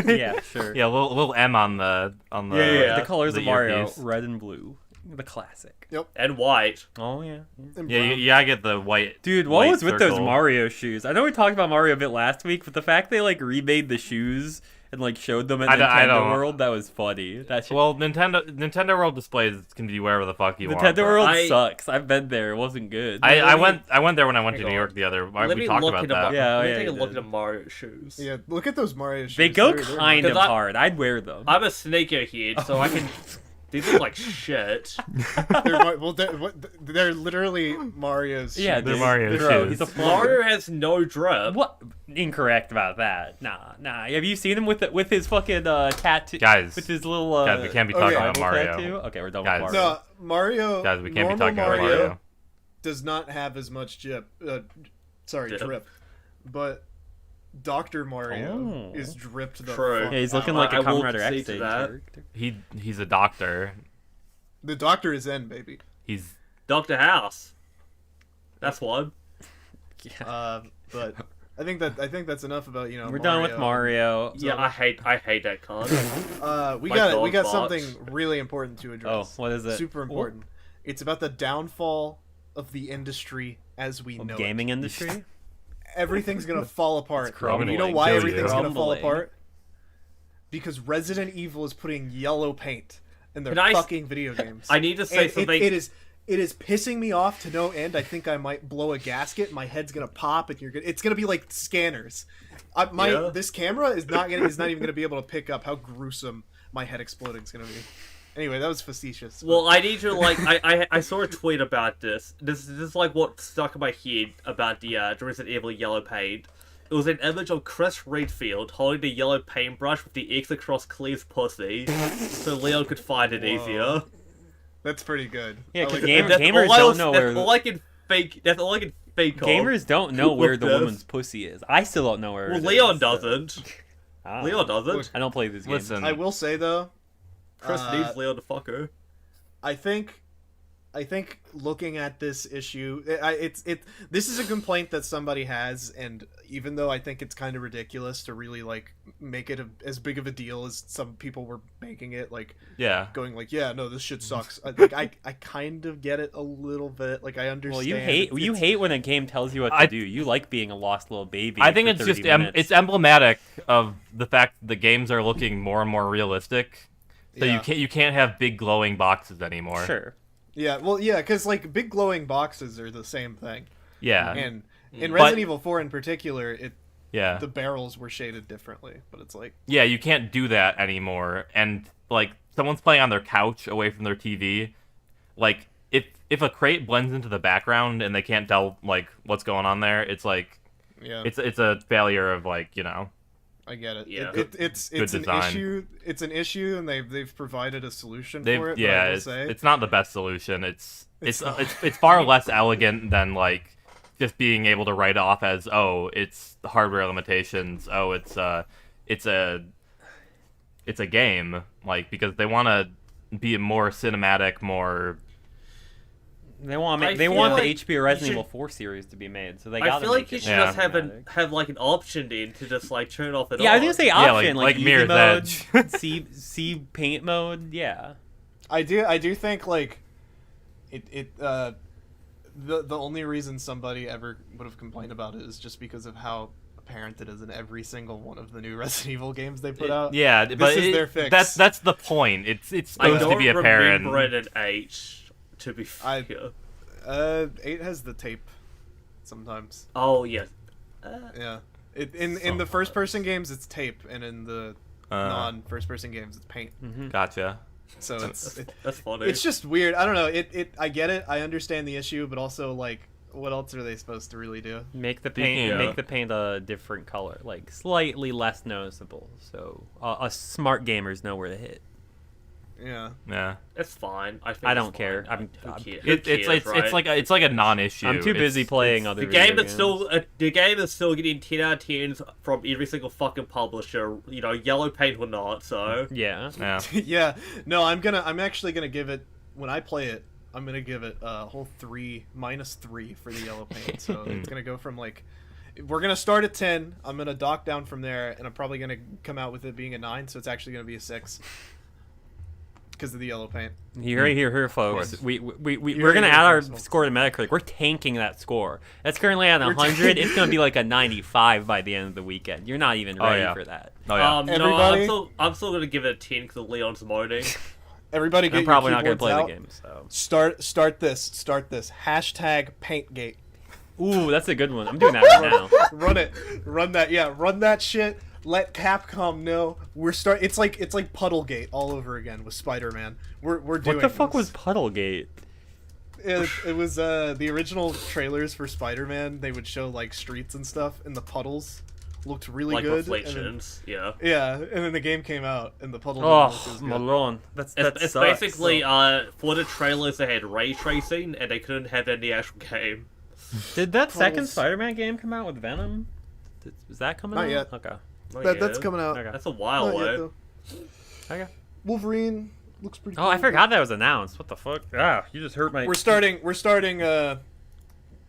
Yeah, sure. Yeah, little M on the Yeah. The colors the of Mario, earpiece. red and blue. The classic. And white. Oh, yeah. And Yeah, brown. you gotta get the white. Dude, what white was with those circle. Mario shoes? I know we talked about Mario a bit last week, but the fact they like remade the shoes and like showed them in I Nintendo don't- World, that was funny. That shit. Well, Nintendo World displays can be wherever the fuck you want. Nintendo but World sucks. I've been there. It wasn't good. I went there when I went to Hang New on. York the other. Let We me talked look about into that. Yeah, Let me yeah, take a you look did. at Mario shoes. Yeah, look at those Mario shoes. They go They're kind of Because I- hard. I'd wear them. I'm a sneakerhead, so I can. These look like shit. they're literally Mario's. Yeah, shoes. They're dude. Mario Bro, shoes. he's a plumber. Mario has no drip. What? Incorrect about that. Nah. Have you seen him with his fucking tattoo? Guys. With his little Guys, we can't be talking Okay. about Mario. tattoo? Okay, we're done Guys. with Mario. No, Mario. Guys, we can't be normal talking about Mario. Does not have as much drip. Drip. Drip. But Dr. Mario Oh. is dripped the True. fuck Yeah, he's out. looking like a I will Kamen Rider concede X to stage that. character. He's a doctor. The Doctor is in, baby. He's Dr. House. That's one. But I think that's enough about We're done with Mario. Yeah, I hate that card. We My got dog barks. something really important to Oh, address. what is it? Super important. It's about the downfall of the industry as we know Gaming it. industry? Everything's gonna fall apart. It's crumbling. You know why Joe, everything's you. gonna fall Crumbling. apart? Because Resident Evil is putting yellow paint in their Can I- fucking video games. I need to say And something. it is pissing me off to no end. I think I might blow a gasket. My head's gonna pop, and it's gonna be like scanners. Yeah. This camera is not even gonna be able to pick up how gruesome my head exploding is gonna be. Anyway, that was facetious. but- Well, I need to like. I saw a tweet about this. This is like what stuck in my head about the Resident Evil yellow paint. It was an image of Chris Redfield holding the yellow paintbrush with the X across Cleve's pussy, so Leon could find it easier. That's pretty good. Yeah, I 'cause like that. game- That's gamers all I don't was- know that's where- all I can fake. That's all I can fake. on. Gamers don't know where the Yes. woman's pussy is. I still don't know where Well, it Leon is. doesn't. Ah. Leon doesn't. Look, I don't play these games. listen. I will say though, Chris needs Leon to fuck her. I think looking at this issue, this is a complaint that somebody has, and even though I think it's kind of ridiculous to really like make it as big of a deal as some people were making it, like yeah. going like, yeah, no, this shit sucks. I kind of get it a little bit. Like I understand. Well, you hate when a game tells you what to do. You like being a lost little baby. I think for it's 30 just minutes. it's emblematic of the fact that the games are looking more and more realistic. So Yeah. you can't have big glowing boxes anymore. Sure. Yeah, well, yeah, because like big glowing boxes are the same thing, Yeah. and in But- Resident Evil 4 in particular, Yeah. the barrels were shaded differently, but it's like. Yeah, you can't do that anymore. And like someone's playing on their couch away from their TV, like if a crate blends into the background and they can't tell like what's going on there, it's like Yeah, it's a failure of like, you know. I get it. Yeah. It's Good an design. issue. It's an issue, and they've provided a solution They've for it. yeah, but I will it's, say, it's not the best solution. It's not. it's far less elegant than like just being able to write off as, oh, it's the hardware limitations. Oh, it's a game, like, because they want to be more cinematic, more. They want I to they feel want like the HBO Resident you Evil should- 4 series to be made, so they I got to feel like make you it should Yeah. just have like an option then to just like turn off and Yeah, I was on. gonna say Yeah, option like easy Mirror's mode, Edge. C paint mode. Yeah. I do think like the only reason somebody ever would have complained about it is just because of how apparent it is in every single one of the new Resident Evil games they put out. Yeah, but is their fix. That's the point. It's I supposed don't to be apparent. remember it in H. To be I- fair. 8 has the tape sometimes. Oh yes. Yeah. In the first person games it's tape, and in the Uh. non first person games it's paint. Gotcha. So it's That's funny. it's just weird. I don't know. I get it. I understand the issue, but also like, what else are they supposed to really do? Make the Speaking paint of- make the paint a different color, like slightly less noticeable, so us smart gamers know where to hit. Yeah. It's fine. I think I it's don't care. fine. I'm- Who cares, It's like a non-issue. I'm too busy playing other the video game games. is still the game is still getting 10 out of 10s from every single fucking publisher, yellow paint or not. So Yeah. Yeah. Yeah. No, I'm actually gonna give it, when I play it, I'm gonna give it a whole -3 for the yellow paint. So it's gonna go from like, we're gonna start at 10. I'm gonna dock down from there, and I'm probably gonna come out with it being a 9. So it's actually gonna be a 6 because of the yellow paint. Here, folks. course. We're gonna add our score to Metacritic. We're tanking that score. That's currently at 100. It's gonna be like a 95 by the end of the weekend. You're not even ready for that. Oh yeah. no, Everybody- I'm still gonna give it a 10 because Leon's moaning. Everybody, get I'm probably your not gonna keyboards play out. the game. So. Start this. Hashtag Paintgate. Ooh, that's a good one. I'm doing that right now. Run it. Run that. Yeah, run that shit. Let Capcom know It's like Puddlegate all over again with Spider-Man. We're doing. What the fuck was this. Puddlegate? It was the original trailers for Spider-Man. They would show like streets and stuff, and the puddles looked really Like good. reflections, yeah. Yeah, and then the game came out, and the puddle. didn't look as Oh, good. Malone. That It's sucks. basically for the trailers they had ray tracing and they couldn't have that in the actual game. Did that second Puddles. Spider-Man game come out with Venom? Is that coming Not out? yet. Okay. Not That's yet. coming out. Okay. That's a while Not yet, away. though. Okay. Wolverine looks pretty. Oh, I cool. forgot that was announced. What the fuck? Ah, you just hurt my. We're starting.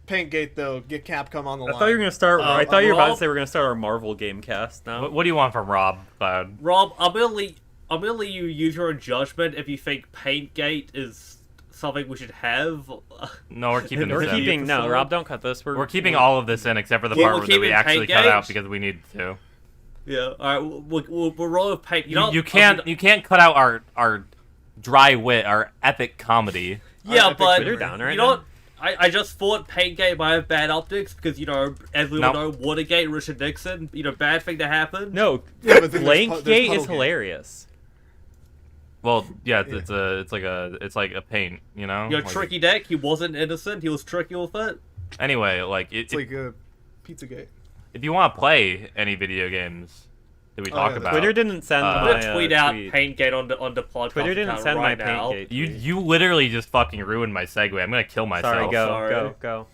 Paintgate though. Get Capcom on the line. I thought you were gonna start. I thought you were about to Rob? say we're gonna start our Marvel game cast now. What do you want from Rob, Cloud? Rob, I'm gonna let you use your own judgment if you think Paintgate is something we should have. No, we're keeping We're this in. keeping no, episode? Rob. Don't cut this. We're keeping all of this in except for the Yeah, part we're that we keeping actually Paint cut out Gate. because we need to. Yeah, alright, we'll roll with Paint. You can't cut out our dry wit, our epic comedy. Yeah, Epic but Twitter down right you now. know what? I just thought Paintgate might have bad optics because, as we all know, Watergate, Richard Nixon, bad thing to happen. No, Yeah, but then there's Blankgate is Puddlegate. hilarious. Well, yeah, it's like a paint, Like- Tricky Deck, he wasn't innocent, he was tricky with it. Anyway, like It's like a Pizzagate. if you want to play any video games that we talk yeah, about, Twitter didn't send I'm I'm my gonna tweet out tweet. Paintgate on the podcast Twitter didn't account send right my now. Paintgate. you tweet. you literally just fucking ruined my segue. I'm gonna kill myself. Sorry, Sorry. go.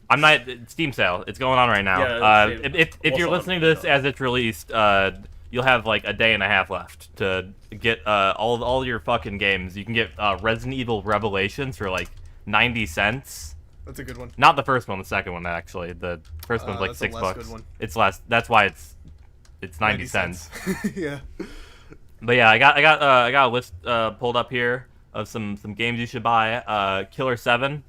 I'm not Steam sale. It's going on right now. Yeah, If you're what's listening on? to this as it's released, you'll have like a day and a half left to get all your fucking games. You can get Resident Evil Revelations for like 90 cents. That's a good one. Not the first one, the second one actually. The first one's like that's a $6. less good one. It's less. That's why it's 90 cents. Yeah. But yeah, I got a list pulled up here of some games you should buy. Killer 7.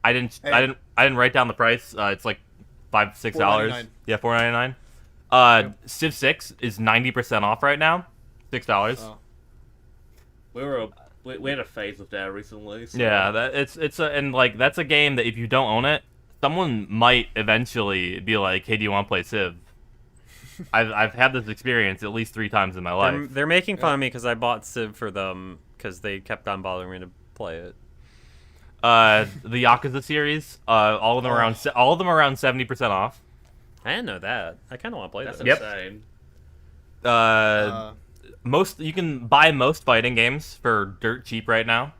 I didn't write down the price. It's like $5-6. $4.99. Yeah, $4.99. Civ 6 is 90% off right now. $6. Oh. We had a phase with that recently. So. Yeah, that's a game that if you don't own it, someone might eventually be like, "Hey, do you want to play Civ?" I've had this experience at least 3 times in my life. They're making fun of me because I bought Civ for them because they kept on bothering me to play it. The Yakuza series, all of them around 70% off. I didn't know that. I kind of want to play That's that. Yep. insane. Most you can buy most fighting games for dirt cheap right now.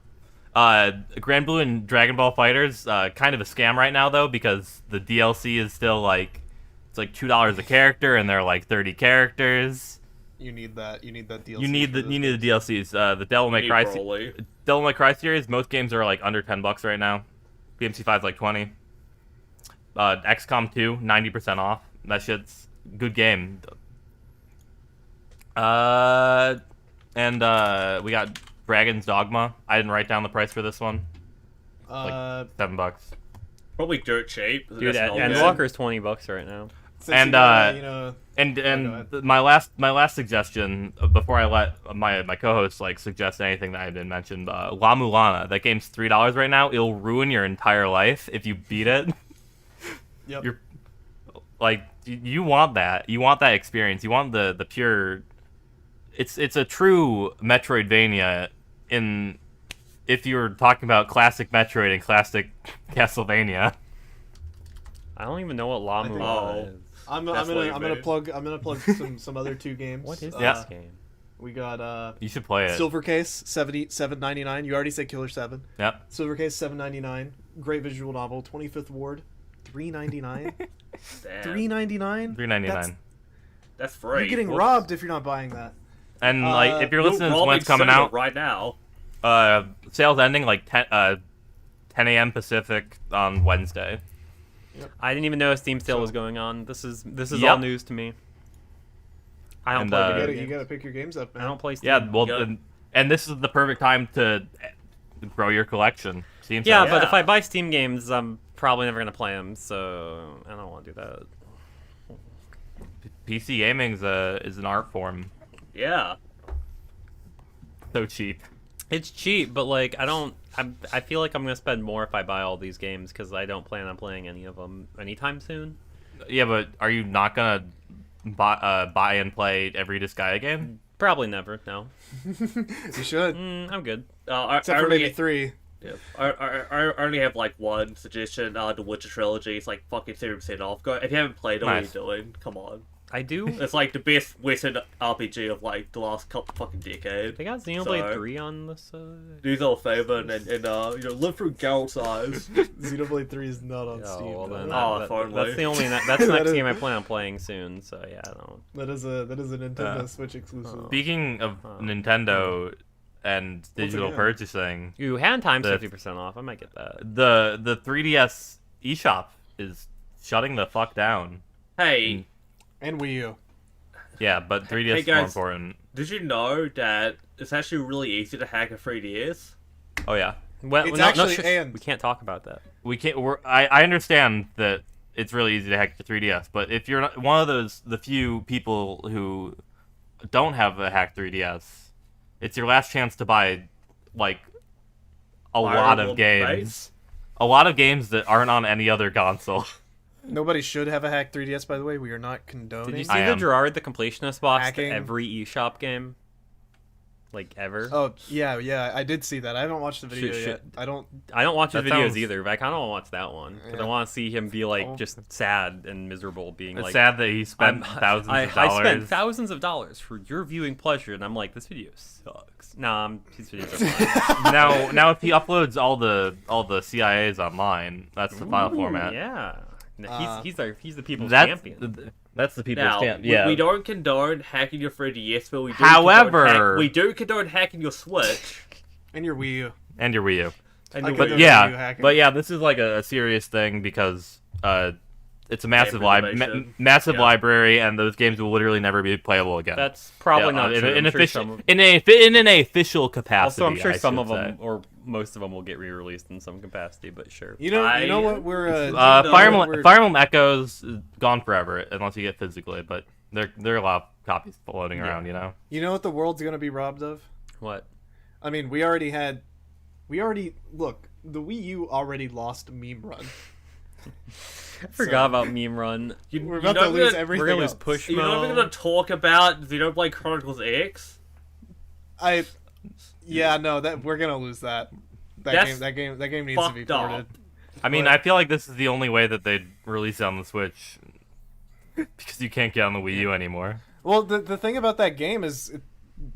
Grand Blue and Dragon Ball Fighters, kind of a scam right now though because the DLC is still like it's like $2 a character and they're like 30 characters. You need that. You need that DLC. You need the DLCs. The Devil May Cry series. Most games are like under $10 right now. BMC5 is like 20. XCOM 2, 90% off. That shit's good game. And we got Dragon's Dogma. I didn't write down the price for this one. Like $7. Probably dirt cheap. Dude, That's not and bad. Walker's $20 right now. And, go And my last suggestion before I let my co-host like suggest anything that I didn't mention, La Mulana. That game's $3 right now. It'll ruin your entire life if you beat it. Yep. You're like you want that. You want that experience. You want the pure. It's a true Metroidvania. If you're talking about classic Metroid and classic Castlevania. I don't even know what La Mulana is. I'm That's gonna lame, plug baby. some other 2 games. What is Yeah. this game? We got You should play it. Silver Case, $7.99. You already said Killer 7. Yep. Silver Case, $7.99. Great visual novel. 25th Ward, $3.99. $3.99. $3.99. That's free. You're getting robbed if you're not buying that. And like, if you're listening to this when it's coming Sony out, right now. sales ending like 10 a.m. Pacific on Wednesday. I didn't even know a Steam sale was going on. This is Yep. all news to me. I don't And, play. You gotta pick your games up, man. I don't play Steam. Yeah, well, and this is the perfect time to grow your collection. Steam Yeah, sales. but if I buy Steam games, I'm probably never gonna play them, so I don't want to do that. PC gaming is an art form. Yeah. So cheap. It's cheap, but like I feel like I'm gonna spend more if I buy all these games because I don't plan on playing any of them anytime soon. Yeah, but are you not gonna buy and play every Disgaea game? Probably never. No. You should. I'm good. Except for maybe 3. Yeah. I only have like one suggestion. The Witcher trilogy is like fucking 30% off. Go if you haven't played it, what are you doing? Come on. I do. It's like the best Western RPG of like the last couple fucking decades. They got Xenoblade 3 on this. Do yourself a favor and live through Geralt's eyes. Xenoblade 3 is not on Steam. Well, then though. Finally. that's the only. That's the next game I plan on playing soon. So yeah, I don't. That is a Nintendo Switch exclusive. Speaking of Nintendo and digital again? purchasing, Ooh, hand time's The- 50% off. I might get that. the 3DS eShop is shutting the fuck down. Hey, And Wii U. Yeah, but 3DS Hey, is more guys. important. did you know that it's actually really easy to hack a 3DS? Oh yeah, Well, It's no, actually we can't talk about that. we can't. I understand that it's really easy to hack the 3DS, but if you're not one of the few people who don't have a hacked 3DS, it's your last chance to buy like a lot of Viable games. price? A lot of games that aren't on any other console. Nobody should have a hacked 3DS, by the way. We are not condoning. Did you see I the am. Gerard the Completionist box Hacking. to every eShop game? Like ever? Oh, yeah, I did see that. I haven't watched the video Should- yet. I don't... I don't watch his That videos sounds- either, but I kind of want to watch that one because I Yeah. want to see him be like Oh. just sad and miserable, being It's like, sad that he spent thousands I of dollars. spent thousands of dollars for your viewing pleasure, and I'm like, this video sucks. Nah, his videos are fine. now if he uploads all the CIAs online, that's the file format. Yeah, no, he's the people's That's champion. that's the people's Now, champ. we- Yeah. we don't condone hacking your 3DS, but we do However- condone we do condone hacking your Switch. And your Wii U. and your Wii U. And I your condone Wii But U. yeah, you hacking. but yeah, this is like a serious thing because it's a massive preservation. massive Yeah. library, and those games will literally never be playable again. That's probably Yeah, not in, true. in, I'm sure official, some of- in an official capacity. also, I'm sure I some should of them say. or most of them will get re-released in some capacity, but sure. You know what we're... Fire we're- Emblem, Fire Emblem Echoes is gone forever unless you get physically, but there are a lot of copies floating around. You know. You know what the world's gonna be robbed of? What? I mean, look, the Wii U already lost Meme Run. I forgot about Meme Run. We're about to lose everything. We're gonna lose else. Push You're not even Mo. gonna talk about Xenoblade Chronicles X? No, we're gonna lose that. That's That game needs to be fucked up. ported. I mean, But- I feel like this is the only way that they'd release it on the Switch because you can't get on the Wii U anymore. Well, the thing about that game is,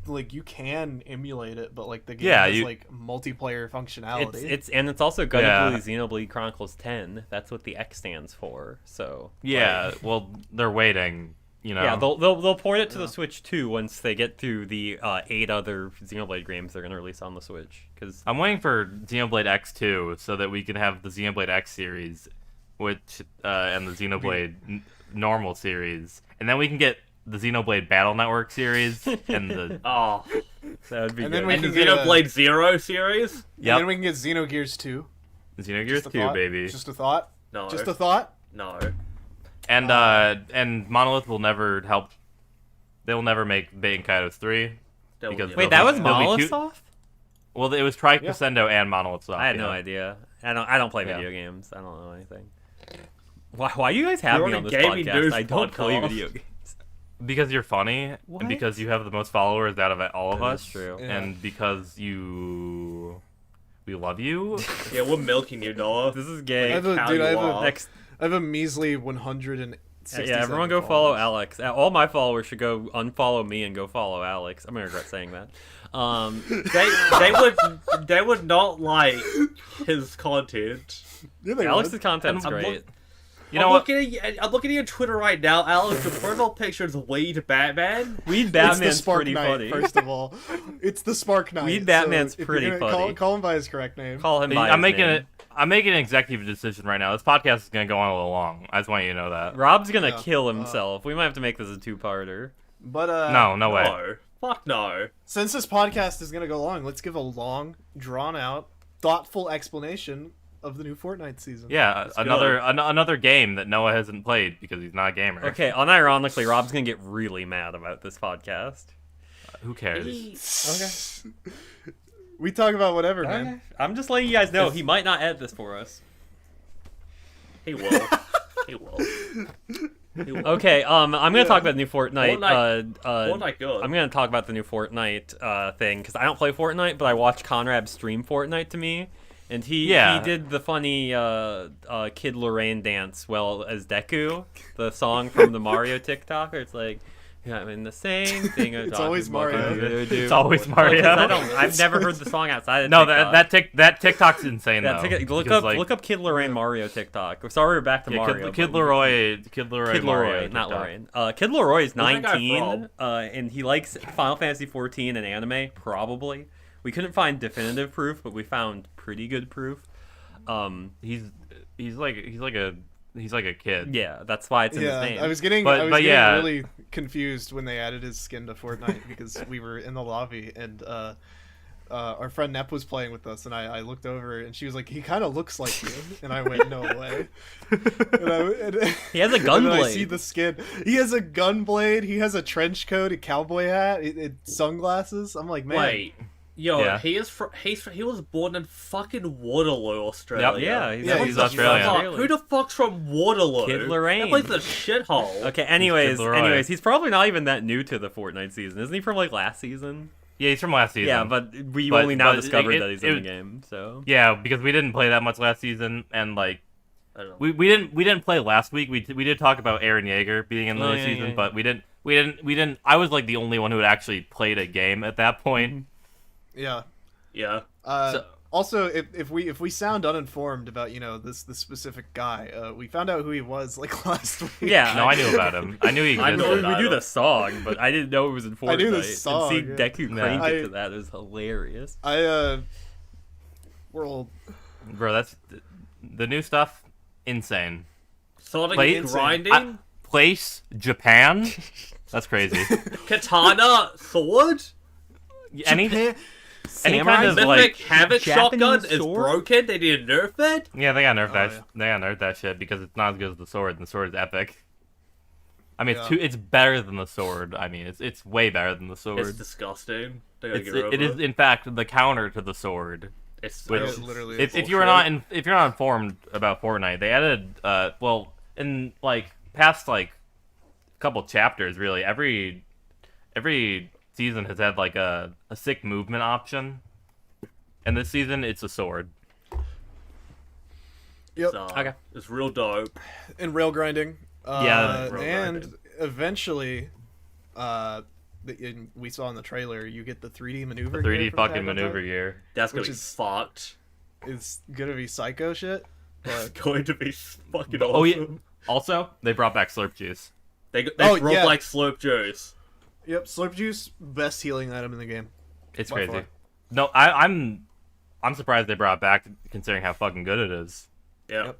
like, you can emulate it, but like the game Yeah, has you- like multiplayer functionality. It's also gonna Yeah. be Xenoblade Chronicles 10. That's what the X stands for. So Yeah, like, well, they're waiting. You know. yeah, they'll port it to the Switch too once they get through the 8 other Xenoblade games they're gonna release on the Switch. Because I'm waiting for Xenoblade X2 so that we can have the Xenoblade X series, which and the Xenoblade normal series, and then we can get the Xenoblade Battle Network series and the Oh, that would be And good. then we and the can get a- Xenoblade Zero series? And Yep. then we can get Xenogears 2. Xenogears Just a 2, thought. baby. Just a thought. No. Just a thought. No. And Monolith will never help. They will never make Baten Kaitos 3 That would because be Wait, a- that was they'll be Monolith too- Soft? Well, it was Tri Crescendo and Monolith Soft. I had yeah. no idea. I don't play Yeah. video games. I don't know anything. Why you guys have You're me on on a this gaming podcast? news I don't play podcast. video games. Because you're funny, What? and because you have the most followers out of all of That us, is true. Yeah. and because we love you. Yeah, we're milking you, Noah. This is I gay. have a, How dude, you I have are. a, Next, I have a measly 100 Yeah, everyone go follow Alex. All my followers should go unfollow me and go follow Alex. I'm gonna regret saying that. They would not like his content. Yeah, they Alex's would. content's great. You know what? I'm looking at your Twitter right now, Alex. The profile picture is Weed Batman. Weed It's Batman's the Spark pretty Knight, funny. first of all. It's the Spark Knight. Weed Batman's if pretty you're gonna funny. Call him by his correct name. Call him by I'm his making name. it. I'm making an executive decision right now. This podcast is gonna go on a little long. I just want you to know that. Rob's gonna Yeah, kill himself. We might have to make this a two-parter. But No way. No, fuck no. since this podcast is gonna go long, let's give a long, drawn-out, thoughtful explanation of the new Fortnite season. Yeah, Let's another game that Noah hasn't played because he's not a gamer. Okay, unironically, Rob's gonna get really mad about this podcast. Who cares? Okay. We talk about whatever, man. I'm just letting you guys know he might not edit this for us. He will. He will. He will. Okay, I'm gonna talk about the new Fortnite. Fortnite good. I'm gonna talk about the new Fortnite thing because I don't play Fortnite, but I watched Conrab stream Fortnite to me, and he did the funny Kid Lorraine dance well as Deku, the song from the Mario TikTok, where it's like, yeah, I'm in the same thing. It's always Mario. It's always Mario. I've never heard the song outside of No, TikTok. that TikTok's insane That though. look because, up look up Kid Lorraine Mario TikTok. Sorry, we're back to yeah, Mario. Kid but- Leroy Kid Mario Leroy, not TikTok. Lorraine. Kid Leroy is Where's that guy 19, from? and he likes Final Fantasy 14 and anime, probably. We couldn't find definitive proof, but we found pretty good proof. He's like a kid. Yeah, that's why it's in his name. I was getting yeah. really confused when they added his skin to Fortnite because we were in the lobby and our friend Nep was playing with us and I looked over and she was like, he kind of looks like you, and I went, no way. He has a gun and then I blade. see the skin. He has a gun blade. He has a trench coat, a cowboy hat, sunglasses. I'm like, man. Wait. Yo, Yeah. he was born in fucking Waterloo, Australia. Yeah, he's Australian. Fuck, who the fuck's from Waterloo? Kid Lorraine. That place is a shithole. Okay, Kid anyways, Leroy. he's probably not even that new to the Fortnite season. Isn't he from, like, last season? Yeah, he's from last season. Yeah, but we But- only now but discovered it- that he's in the it- game, so... Yeah, because we didn't play that much last season, and like I don't know. we didn't play last week. We did talk about Aaron Yeager being in the new season, yeah. but we didn't. I was like the only one who had actually played a game at that point. Yeah. Yeah. Also, if we sound uninformed about this specific guy, we found out who he was like last week. Yeah. No, I knew about him. I knew he I existed. know We knew the song, but I didn't know it was in Fortnite. I knew the song, And seeing yeah. Deku crank Yeah. it to that is hilarious. We're old. Bro, that's the new stuff. Insane. Sonic Play- grinding? Place Japan. That's crazy. Katana sword? Any kind Samurai of Mythic like Havoc Japanese shotgun is sword? broken. They need to nerf it. yeah, they got nerfed that. yeah. They got nerfed that shit because it's not as good as the sword, and the sword is epic. I mean, Yeah. it's better than the sword. I mean, it's way better than the sword. It's disgusting. They gotta It's, get rid it of is in fact the counter to the sword. It's Which, it literally if, is if you're not if you're not informed about Fortnite, they added in like past like couple chapters really every season has had like a sick movement option, and this season it's a sword. Yep. So, Okay. it's real dope. And rail grinding. Yeah, rail and grinding. eventually, we saw in the trailer, you get the 3D maneuver. The 3D gear from fucking Attack on maneuver Titan. gear. That's gonna Which be is- fucked. It's gonna be psycho shit. It's But going to be fucking awesome. Oh yeah. Also, they brought back Slurp Juice. They Oh, broke yeah. like slurp juice. yep, Slurp Juice, best healing item in the game. It's By crazy. far. No, I'm surprised they brought it back considering how fucking good it is. Yeah. Yep.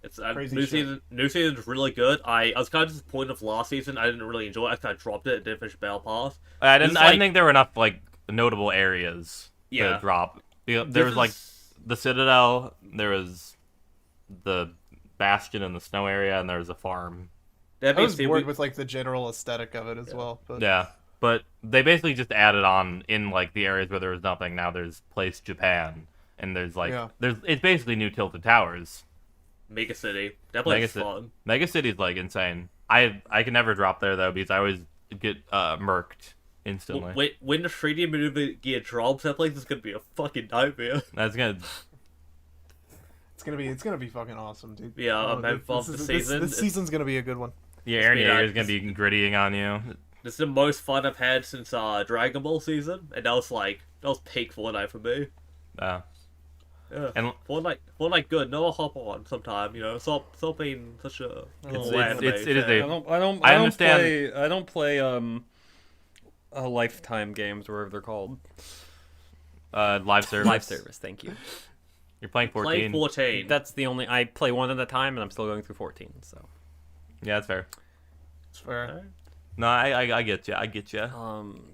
It's Crazy new shit. season. New season's really good. I was kind of disappointed with last season. I didn't really enjoy it. I kind of dropped it. Didn't finish Battle Pass. I didn't. It's I like- didn't think there were enough like notable areas Yeah. to drop. There This was like is- the Citadel. There was the Bastion in the snow area, and there was a farm. That I being was said, bored we- with like the general aesthetic of it as well. But Yeah, but they basically just added on in like the areas where there was nothing. Now there's Place Japan, and there's like Yeah. it's basically new Tilted Towers. Mega City. That place is Mega fun. Mega City's like insane. I can never drop there though because I always get murked instantly. When the 3D maneuver gear drops, that place is gonna be a fucking nightmare. That's gonna. It's gonna be fucking awesome, dude. Yeah, I'm involved the season. This season's gonna be a good one. Yeah, Aaron Yeager's gonna be grittying on you. This is the most fun I've had since Dragon Ball season, and that was peak Fortnite for me. Uh, Yeah, and Fortnite good. No, I'll hop on sometime. Stop being such a. it is a. I understand. don't play Lifetime games, whatever they're called. Live service. Live service. Thank you. You're playing 14. Play 14. That's the only. I play one at a time, and I'm still going through 14. So. Yeah, that's fair. It's fair. No, I get you. I get you.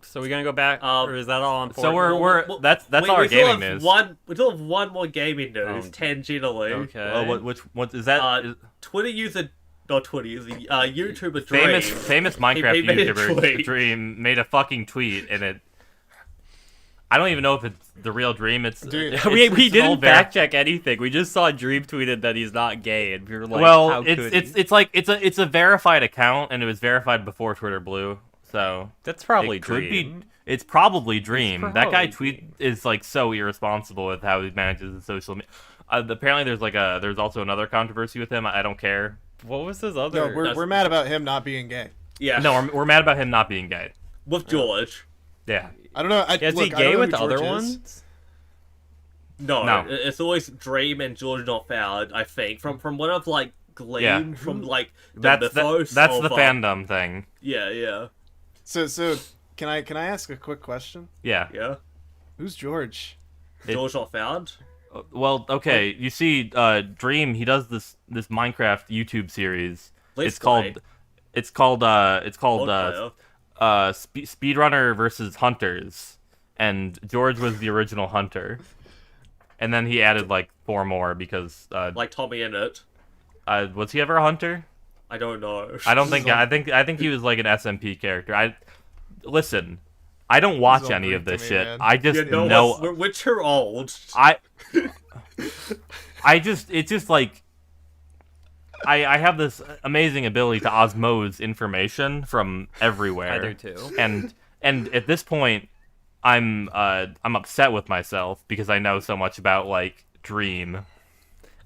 So we're gonna go back, or is that all on? So we're that's all our gaming news. We still have one more gaming news, tangentially. Okay. What is that? Twitter user, not Twitter user, YouTuber Dream. Famous Minecraft He made a YouTuber tweet. Dream made a fucking tweet, and it. I don't even know if it's the real Dream. Dude, we didn't fact check anything. We just saw Dream tweeted that he's not gay, and we were like, well, how could he? it's a verified account, and it was verified before Twitter Blue, so That's probably it could Dream. be. It's probably Dream. It's That guy probably is like so irresponsible with how he manages his social media. Apparently, there's also another controversy with him. I don't care. What was his other? No, we're mad about him not being gay. Yeah. No, we're mad about him not being gay. With George. Yeah. I don't know. Is he gay with the other ones? No, it's always Dream and George Not Found. I think from what I've gleaned from the That's mythos. the of, fandom thing. Yeah. So can I ask a quick question? Yeah. Who's George? George Not Found. Well, okay. You see, Dream, he does this Minecraft YouTube series. Let's It's called Multiplayer. Speedrunner versus Hunters, and George was the original hunter, and then he added like 4 more because Like Tommy in it. Was he ever a hunter? I don't know. I don't think. I think he was like an SMP character. I don't watch all any of Greek this to me, shit. man. I just You know know. we're too old. It's just like I have this amazing ability to osmose information from everywhere. I do too. And at this point, I'm upset with myself because I know so much about like Dream.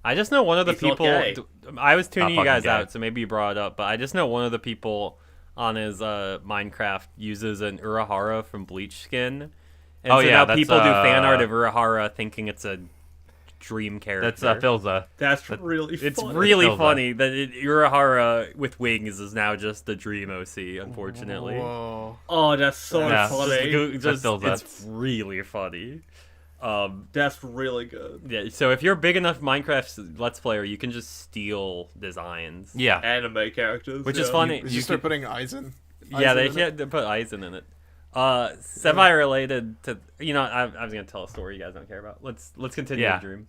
I just know one of the He's not people. gay. I was tuning Not you guys fucking gay. out, so maybe you brought it up. But I just know one of the people on his Minecraft uses an Urahara from Bleach skin, and Oh, so yeah, now that's, people do fan art of Urahara thinking it's a Dream character. That's Philza. That's really It's funny. really Philza. funny that Urahara with wings is now just the Dream OC, unfortunately. Whoa. Oh, that's so Yeah. funny. Just, Philza. it's really funny. That's really good. Yeah, so if you're a big enough Minecraft Let's Player, you can just steal designs. Yeah. Anime characters. Which yeah. is funny. You start putting Aizen. Yeah, they Aizen in it? can't put Aizen in it. Semi-related to I was gonna tell a story you guys don't care about. Let's continue Yeah. the Dream.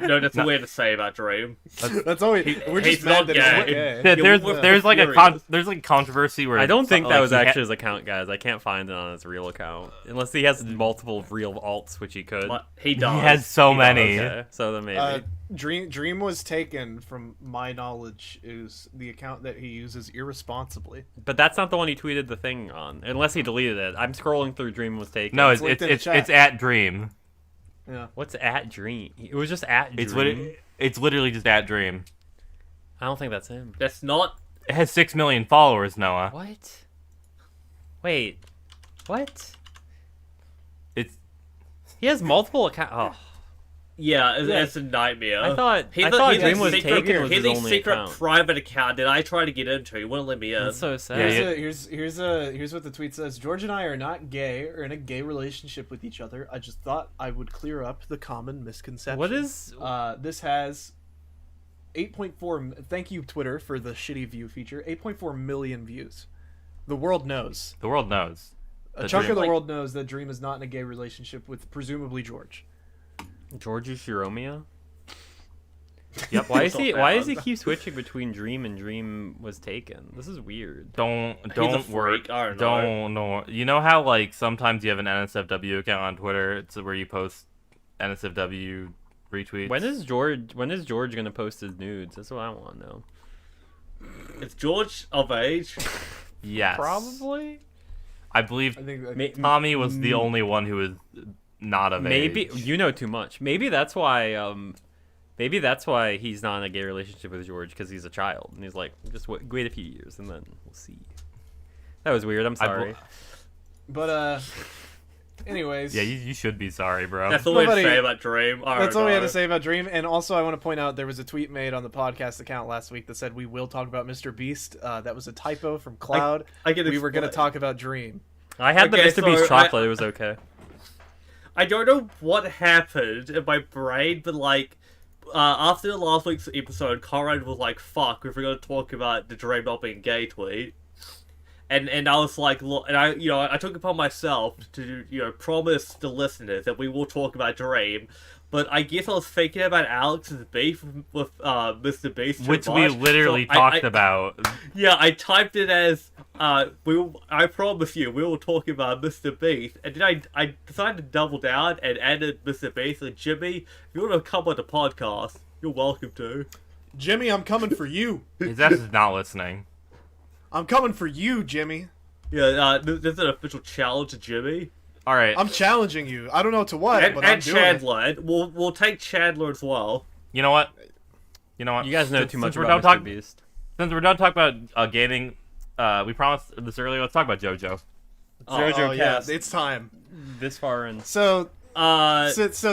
No, that's weird to say about Dream. That's always. We're just he's mad not that gay. he's gay. There's like furious. there's like controversy where I don't think that like, was he actually his account, guys. I can't find it on his real account unless he has multiple real alts, which he could. But he he does. has so many. Okay, so then maybe. Dream was taken, from my knowledge, is the account that he uses irresponsibly. But that's not the one he tweeted the thing on, unless he deleted it. I'm scrolling through Dream was taken. No, It's linked in the chat. it's at Dream. Yeah. What's at Dream? It was just at Dream. It's literally just at Dream. I don't think that's him. That's not. It has 6 million followers, Noah. What? Wait. What? It's He has multiple accounts. Oh. Yeah, it's a nightmare. I thought He's Dream a was secret, taken was he's his a only secret account. private account that I tried to get into. He wouldn't let me in. That's so sad. Yeah, Here's what the tweet says. George and I are not gay or in a gay relationship with each other. I just thought I would clear up the common misconception. What is? This has 8.4. Thank you, Twitter, for the shitty view feature. 8.4 million views. The world knows. the world knows. A chunk Dream- of the like- world knows that Dream is not in a gay relationship with presumably George. George Shiromia? Yep. Why is Not he? bad. Why does he keep switching between Dream and Dream was taken? This is weird. Don't a work. freak, I don't know. Don't know. You know how like sometimes you have an NSFW account on Twitter. It's where you post NSFW retweets. When is George gonna post his nudes? That's what I want to know. Is George of age? Yes. Probably. I believe I think Ma- Tommy was the only one who was not of Maybe age. you know too much. Maybe that's why. Maybe that's why he's not in a gay relationship with George, because he's a child, and he's like, just wait a few years and then we'll see. That was weird. I'm sorry. But anyways. Yeah, you should be sorry, bro. That's all we had to say about Dream. That's all we had to say about Dream. And also, I want to point out there was a tweet made on the podcast account last week that said we will talk about Mr. Beast. That was a typo from Cloud. We were going to talk about Dream. I had the Mr. Beast chocolate. It was okay. I don't know what happened in my brain, but like after last week's episode, Conrad was like, "Fuck, we forgot to talk about the Dream not being gay" tweet. And I was like, look, and I took it upon myself to, promise the listeners that we will talk about Dream, but I guess I was thinking about Alex's beef with Mr. Beast, which we literally talked about. Yeah, I typed it as I promise you we will talk about Mr. Beast, and then I decided to double down and added Mr. Beast. And Jimmy, if you want to come on the podcast, you're welcome to. Jimmy, I'm coming for you. His ass is not listening. I'm coming for you, Jimmy. Yeah, this is an official challenge to Jimmy. All right. I'm challenging you. I don't know to what, but I'm doing Chandler. it. We'll take Chandler as well. You know what? You guys know too much about Mr. Beast. Since we're done talking about gaming, we promised this earlier. Let's talk about JoJo. JoJo yeah, cast. it's time. This far in. So since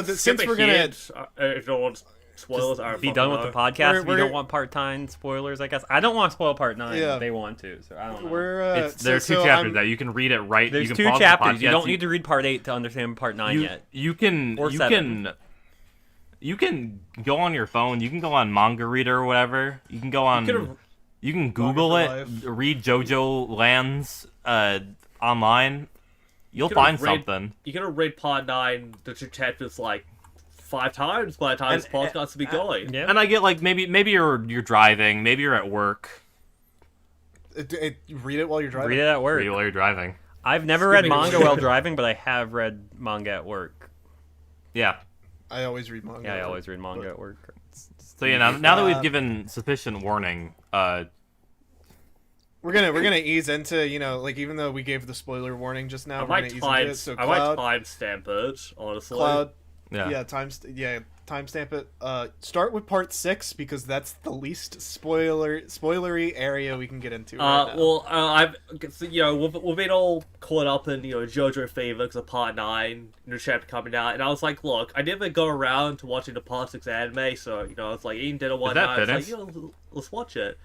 we're gonna if no one's spoilers, be done with the podcast. We don't want part 9 spoilers. I guess I don't want to spoil part 9. Yeah. They want to, so I don't know. There are two chapters that you can read it right. There's you can 2 pause chapters. The You don't need to read part 8 to understand part 9 yet. You can go on your phone. You can go on Manga Reader or whatever. You can go on. You can Google it. Read JoJo Lands online. You'll find something. You're gonna read part 9, the 2 chapters like 5 times by the time this podcast will be going. Yeah. And I get like maybe you're driving, maybe you're at work. Read it while you're driving. Read it at work. Read it while you're driving. I've never read manga while driving, but I have read manga at work. Yeah. I always read manga. Yeah, I always read manga at work. So yeah, now that we've given sufficient warning, we're gonna ease into, like, even though we gave the spoiler warning just now, we're gonna ease into it. So I might timestamp it, honestly. Cloud, yeah, timestamp it. Start with part 6 because that's the least spoilery area we can get into. Right now. Well, we've been all caught up in JoJo fever because of part 9, new chapter coming out, and I was like, look, I never go around to watching the part 6 anime, so I was like eating dinner one night. I was like, let's watch it.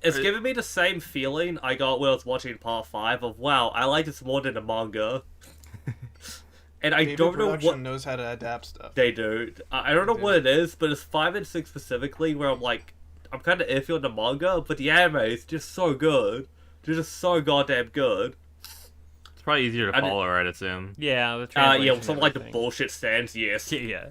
It's giving me the same feeling I got when I was watching part 5 of, wow, I like this more than the manga. And I don't know what knows how to adapt stuff. They do. I don't know what it is, but it's 5 and 6 specifically where I'm kind of iffy on the manga, but the anime is just so good. They're just so goddamn good. It's probably easier to follow, I'd assume. Yeah, the translation. Something like the bullshit stands. Yes. Yeah.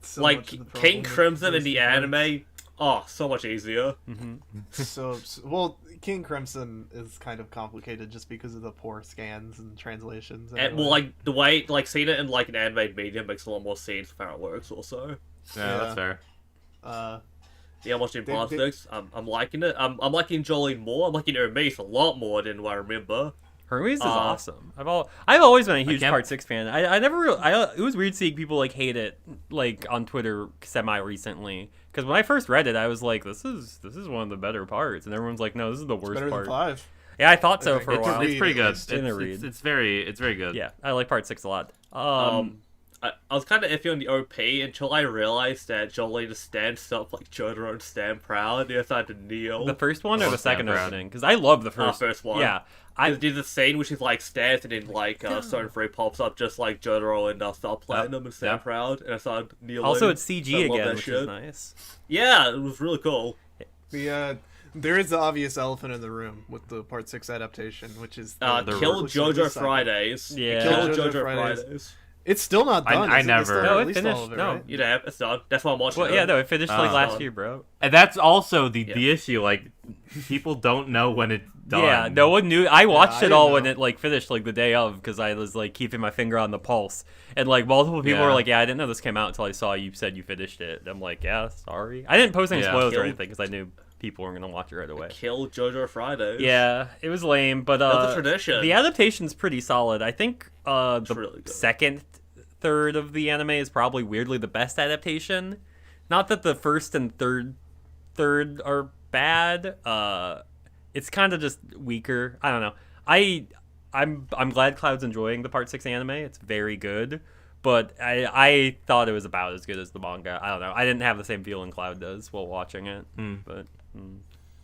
So like King Crimson in the anime. Oh, so much easier. Mm-hmm. King Crimson is kind of complicated just because of the poor scans and translations. Anyway. And like the way seeing it in like an animated medium makes a lot more sense for how it works. Also, yeah, that's fair. I'm watching part 6. I'm liking it. I'm liking Jolene more. I'm liking Hermes a lot more than what I remember. Hermes is awesome. I've always been a huge Part 6 fan. I never really. It was weird seeing people like hate it like on Twitter semi recently. Because when I first read it, I was like, "This is one of the better parts," and everyone's like, "No, this is the worst better part." Than 5. Yeah, I thought so for a while. It's pretty good. It's very good. Yeah, I like Part 6 a lot. I was kind of iffy on the OP until I realized that Jolene stands stuff like Jotaro and Stand Proud. Yes, I had to kneel. The first one or the second opening? Because I love the first one. Yeah. I did the scene where she's like stands and then like Stone Free pops up just like Jotaro and Star Platinum and Stand Proud, and I started kneeling. Also, it's CG again, which is nice. Yeah, it was really cool. There is the obvious elephant in the room with the Part 6 adaptation, which is Kill JoJo Fridays. Yeah, Kill JoJo Fridays. It's still not done. I never. No, it finished. Right? Yeah, it's done. That's why I'm watching. Well, yeah, no, it finished like last year, bro. And that's also the issue. Like, people don't know when it's done. Yeah, no one knew. I watched it all when it like finished, like the day of, because I was like keeping my finger on the pulse, and like multiple people were like, "Yeah, I didn't know this came out until I saw you said you finished it." And I'm like, "Yeah, sorry." I didn't post any spoilers or anything because I knew people weren't gonna watch it right away. Kill JoJo Fridays. Yeah, it was lame, but That's a tradition. the adaptation's pretty solid. I think the really good. second third of the anime is probably weirdly the best adaptation. Not that the first and third are bad. It's kind of just weaker. I don't know. I'm glad Cloud's enjoying the Part 6 anime. It's very good. But I thought it was about as good as the manga. I don't know. I didn't have the same feeling Cloud does while watching it. But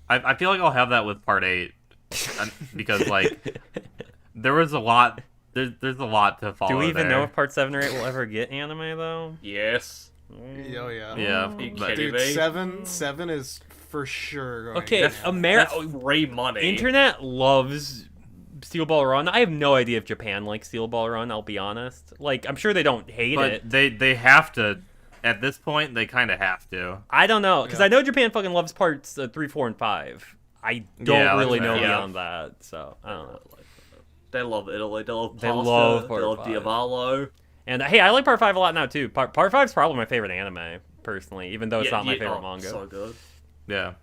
I feel like I'll have that with Part 8 because like there was a lot. There's a lot to follow. Do we even there. know if Part 7 or 8 will ever get anime though? Yes. Oh yeah. Yeah, But- Dude, Anime? seven is for sure going. Okay, That's free money. Internet loves Steel Ball Run. I have no idea if Japan likes Steel Ball Run, I'll be honest. Like, I'm sure they don't hate but it. they have to. At this point, they kind of have to. I don't know, because Yeah. I know Japan fucking loves parts 3, 4, and 5. I don't Yeah, really like know that. Yeah. beyond that, so I don't know. They love Italy. They love They pasta. love They Part love 5. Diavolo. And hey, I like Part 5 a lot now too. Part 5 is probably my favorite anime, personally, even though it's not my favorite manga. So good. Yeah.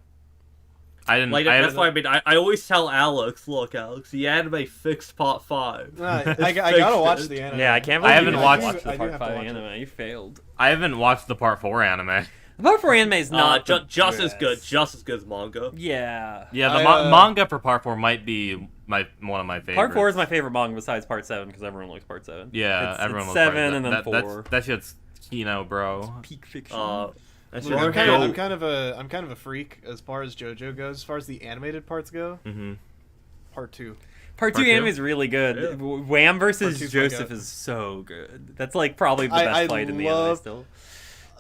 I didn't. Like I that's why I mean. I always tell Alex, look, Alex, the anime fixed Part 5. I gotta watch the anime. Yeah, I can't I believe haven't you watched- watched the I do Part have to 5 watch it. anime. You failed. I haven't watched the Part 4 anime. The Part 4 anime is not Just as best. good. Just as good as manga. Yeah. Yeah, the I, manga for Part 4 might be one of my favorites. Part 4 is my favorite manga besides Part 7 because everyone likes Part 7. Yeah, It's everyone loves 7 Part and then that, 4. That shit's Kino, bro. Peak fiction. That Well, shit's I'm dope. kind of a freak as far as JoJo goes. As far as the animated parts go, Mm-hmm. Part 2. Part 2 Part 2? anime is really good. Yeah. Wham versus Part 2's Joseph like is so good. That's like probably the I best fight in the anime love- still.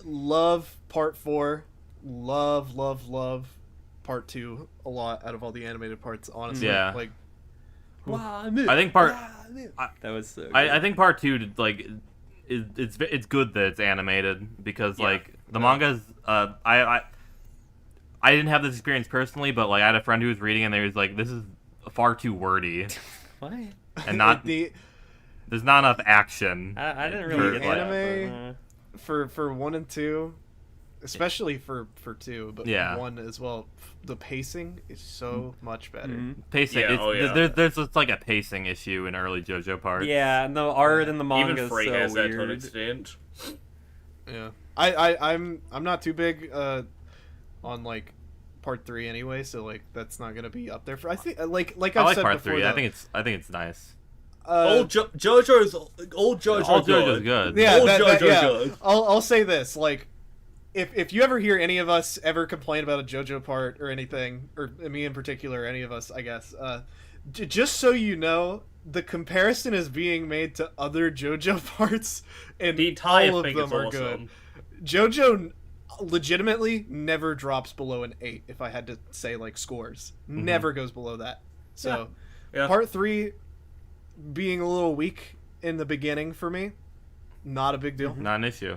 Love Part 4. Love Part 2 a lot out of all the animated parts. Honestly, Yeah. like I think Part That was so good. I think Part 2 like it's good that it's animated because Yeah. like the mangas I didn't have this experience personally, but like I had a friend who was reading and they was like, this is far too wordy What? and not the there's not enough action. I didn't really For, get like- that. anime- for 1 and 2, especially for 2, but Yeah. 1 as well. The pacing is so much better. Pacing. Yeah, It's, oh, yeah. There's just like a pacing issue in early JoJo parts. Yeah, and the art in the manga Even is Free so has that to an weird. extent. Yeah, I'm not too big on like Part 3 anyway, so like that's not gonna be up there for. I think like I I've like said Part before. 3. though, I think it's nice. Old JoJo's All JoJo's good. Yeah, Old that, JoJo yeah. good. I'll say this, like, if you ever hear any of us ever complain about a JoJo part or anything, or me in particular, any of us, I guess, just so you know, the comparison is being made to other JoJo parts, and The entire all of thing them is are awesome. good. JoJo legitimately never drops below an 8. If I had to say like scores, never goes below that. So, Yeah. Part 3 being a little weak in the beginning for me, not a big deal. Not an issue.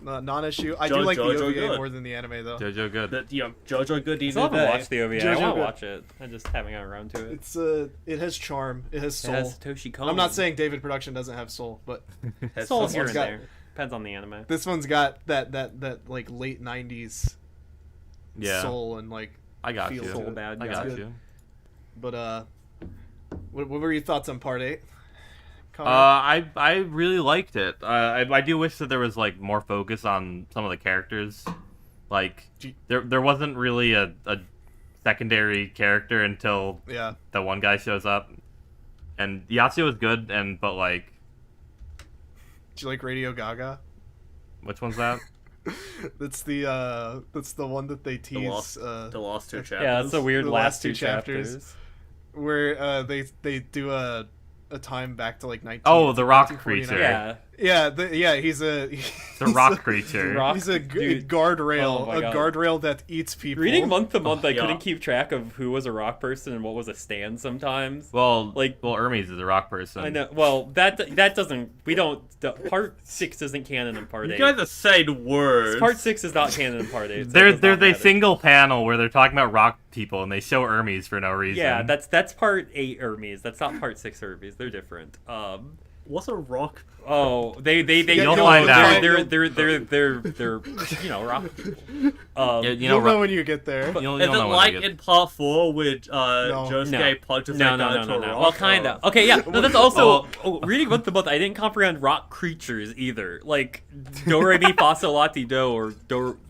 Non-issue. I do like the JoJo OVA good. more than the anime though. JoJo good. But, you know, JoJo good I even still haven't today. watched the OVA. I JoJo want to good. watch it. I just haven't gotten around to it. It's it has charm. It has It soul. has Satoshi Kon. I'm not saying David Production doesn't have soul, but Has Soul's someone here and got- there. Depends on the anime. this one's got that like late 90s Yeah. soul and like. I got Feel you. soul bad I guy. got Good. you. But what were your thoughts on Part 8? I really liked it. I do wish that there was like more focus on some of the characters. Like there wasn't really a secondary character until Yeah. the one guy shows up, and Yasuo is good, but like Do you like Radio Gaga? which one's that? That's the one that they tease The last two chapters. Yeah, that's a weird The last last two two chapters. chapters. where they do a time back to like 19. Oh, the rock 1949. creature. Yeah. He's a The rock creature. rock- He's a Dude. guardrail, Oh my God. guardrail that eats people. Reading month to month, I Yeah. couldn't keep track of who was a rock person and what was a stand sometimes. Well, Like- Hermes is a rock person. I know. Well, that doesn't. We don't. Part 6 isn't canon in Part You 8. guys are saying words. Part 6 is not canon in Part 8. So it There's does not a matter. single panel where they're talking about rock people and they show Hermes for no reason. Yeah, that's Part 8 Hermes. That's not Part 6 Hermes. They're different. What's a rock? Oh, they You'll know find out. they're rock people. You'll know when you get there. You'll Is it know when like you get... in part 4 when Josuke punches no, that guy into a rock? Well, kind of. Okay, yeah. No, that's also reading book to book. I didn't comprehend rock creatures either. Like do re mi fa sol la ti do or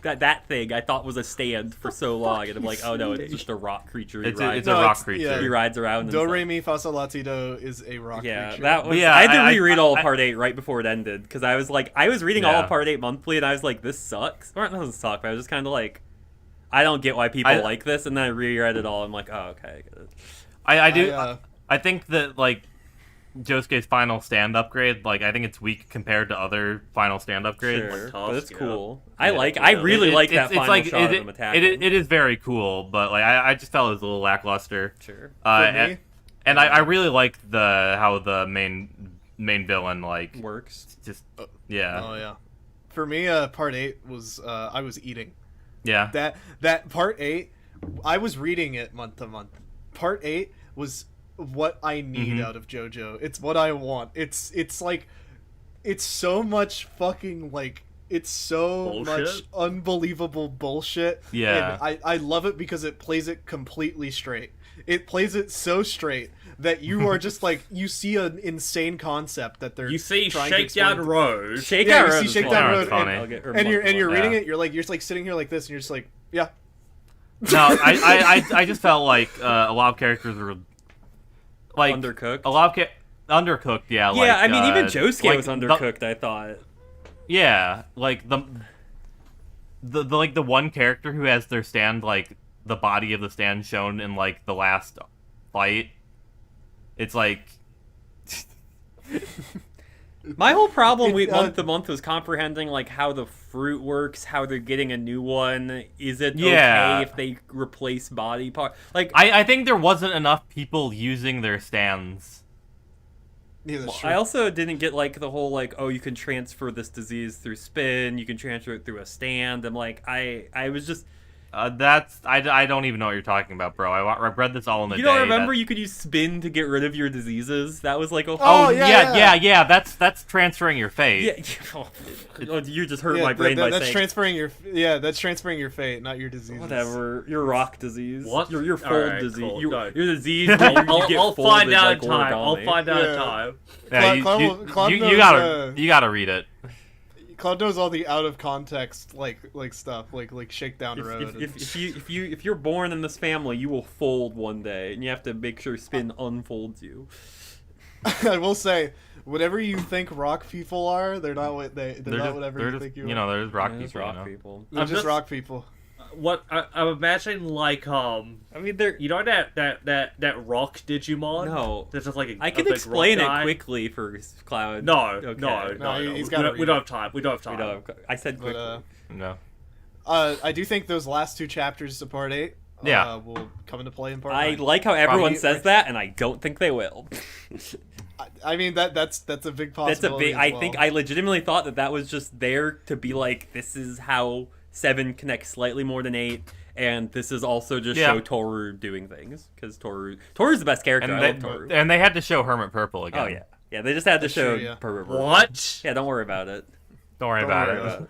that thing I thought was a stand for so long, and I'm like, oh no, it's just a rock creature. It's a rock creature. Yeah. He rides around. Do re mi fa sol la ti do is a rock creature. That was. Yeah, I had to reread all of Part 8 right before it ended because I was reading all Yeah. of Part 8 monthly, and I was like, this sucks. Or it doesn't suck, but I was just kind of like, I don't get why people like this, and then I reread it all. I'm like, oh, okay. I think that like Josuke's final stand upgrade, like I think it's weak compared to other final stand upgrades. Sure, but it's cool. Yeah. I really like that final like, shot of him attacking. It is very cool, but like I just felt it was a little lackluster. Sure. And I really liked how the main villain like works. Just yeah. Oh yeah. For me, Part 8 was I was eating. Yeah. That Part 8, I was reading it month to month. Part 8 was what I need out of JoJo. It's what I want. It's like it's so much fucking like it's so bullshit? much unbelievable bullshit. Yeah. And I love it because it plays it completely straight. It plays it so straight that you are just like you see an insane concept that they're You see trying to Shakedown explain. Road. You Shakedown see Shakedown Road, funny. and you're reading Yeah. it. You're just like sitting here like this, and you're just like, yeah. No, I just felt like a lot of characters were like Undercooked. A lot of undercooked, yeah. Like, Yeah, I mean, even Josuke like was undercooked, I thought. Yeah, like the like the one character who has their stand, like the body of the stand shown in like the last fight. It's like My whole problem month to month was comprehending like how the fruit works, how they're getting a new one. Is it okay if they replace body part? Like I think there wasn't enough people using their stands. Yeah, that's true. I also didn't get like the whole like, oh, you can transfer this disease through spin, you can transfer it through a stand. I'm like, I was just I don't even know what you're talking about, bro. I read this all in a day. You don't remember you could use spin to get rid of your diseases? That was like a yeah. That's transferring your fate. Yeah. Oh, you just hurt my brain by that's saying transferring that's transferring your fate, not your disease. whatever. Your rock disease. What? Your fold Alright, disease. cool. Your disease. Where you get I'll folded find out like in time. I'll origami. find out in time. Yeah, Claude you knows, gotta read it. Claude knows all the out of context like stuff like Shakedown Road. If you're born in this family, you will fold one day, and you have to make sure spin unfolds you. I will say, whatever you think rock people are, they're not what they're not whatever you think you are. You know, there's rock Yeah, people. rock you know? people. They're just rock people. What I'm imagining, like I mean, they're. you know that rock Digimon? No. There's just like a I can big explain rock it guy. quickly for Cloud. No, Okay. no. he's We gotta don't- read we don't it. have time. We don't have time. We don't have- I said quickly. But No. I do think those last two chapters of Part 8 will come into play in Part 9. I like how everyone Probably, says like- that, and I don't think they will. I mean that's a big possibility. That's a big. as I well. think I legitimately thought that was just there to be like, this is how 7 connects slightly more than 8, and this is also just show Toru doing things because Toru's the best character. I love Toru. And they had to show Hermit Purple again. Oh yeah, they just had to That's show true, yeah. Purple. What? Yeah, don't worry about it. Don't worry about it.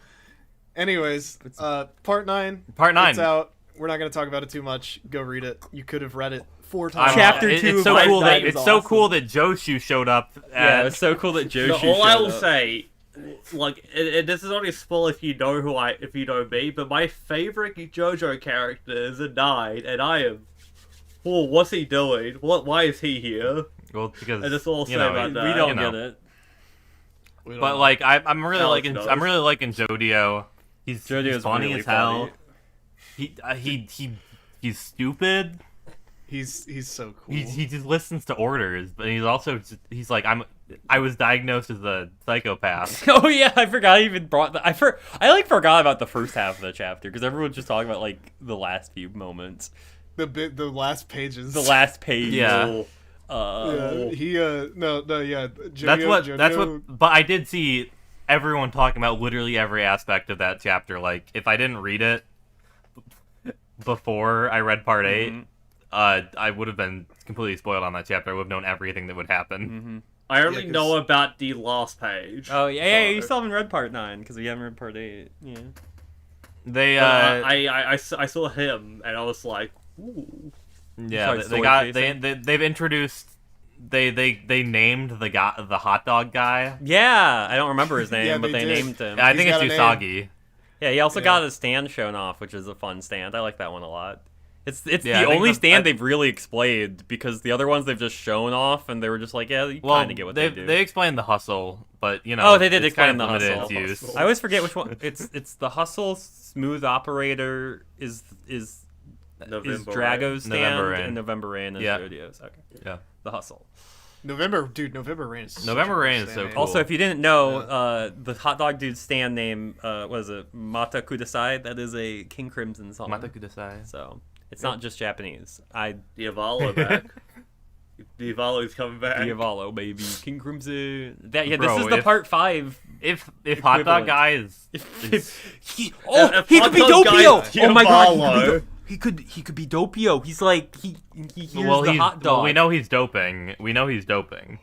Anyways, Part 9. Part 9. It's out. We're not going to talk about it too much. Go read it. You could have read it 4 times. Chapter It- 2 It's of so Life cool that Dive is it's so awesome. cool that Joshu showed up. Yeah, it's so cool that Joshi. No, all I showed will up. say, like, and this is only a spoil if you know if you know me, but my favorite JoJo character is a 9, and I am. Oh, what's he doing? Why is he here? Well, because And that's all I'll say you know, about that. We don't you know. get it. We don't But know. like I'm really Alex liking knows. Jodio. He's Jodio's funny really as hell. funny. He's stupid. he's so cool. He just listens to orders, but he's also he's like I was diagnosed as a psychopath. Oh yeah, I forgot I even brought that. I forgot about the first half of the chapter because everyone's just talking about like the last few moments, the last pages. the last page. Yeah. Yeah, he yeah. That's what Jodio, but I did see everyone talking about literally every aspect of that chapter. Like if I didn't read it before I read part 8, I would have been completely spoiled on that chapter. I would have known everything that would happen. I only 'cause- know about the last page. Oh yeah, so- you still haven't read part 9 because we haven't read part 8. Yeah. I saw him and I was like, ooh. Yeah, they've introduced. They named the hot dog guy. Yeah, I don't remember his name, Yeah, but they did. named him. I think it's got a Usagi. Yeah, he also got his stand shown off, which is a fun stand. I like that one a lot. It's Yeah, the I think only the- stand they've really explained, because the other ones they've just shown off, and they were just like, yeah, you kind of get what they do. They explained the hustle, but Oh, they did it's explain kind of the limited hustle. in its use. I always forget which one. It's the hustle. Smooth operator is November Drago's stand, November Rain. and November Rain is Yeah. Studio's. Okay, Yeah. the hustle. November Rain is November Rain is so cool. Also, if you didn't know, the hot dog dude's stand name was it Mata Kudasai? That is a King Crimson song. Mata Kudasai. So it's not just Japanese. Diavolo back. Diavolo's coming back. Diavolo, baby, King Crimson. This Bro, is the part 5. If hot dog Equivalent. guy is He If could be hot dog guy Doppio. is Oh my god, Diavolo. he could be Doppio. He's like he hears well, the he's, hot dog. well, we know he's doping. We know he's doping.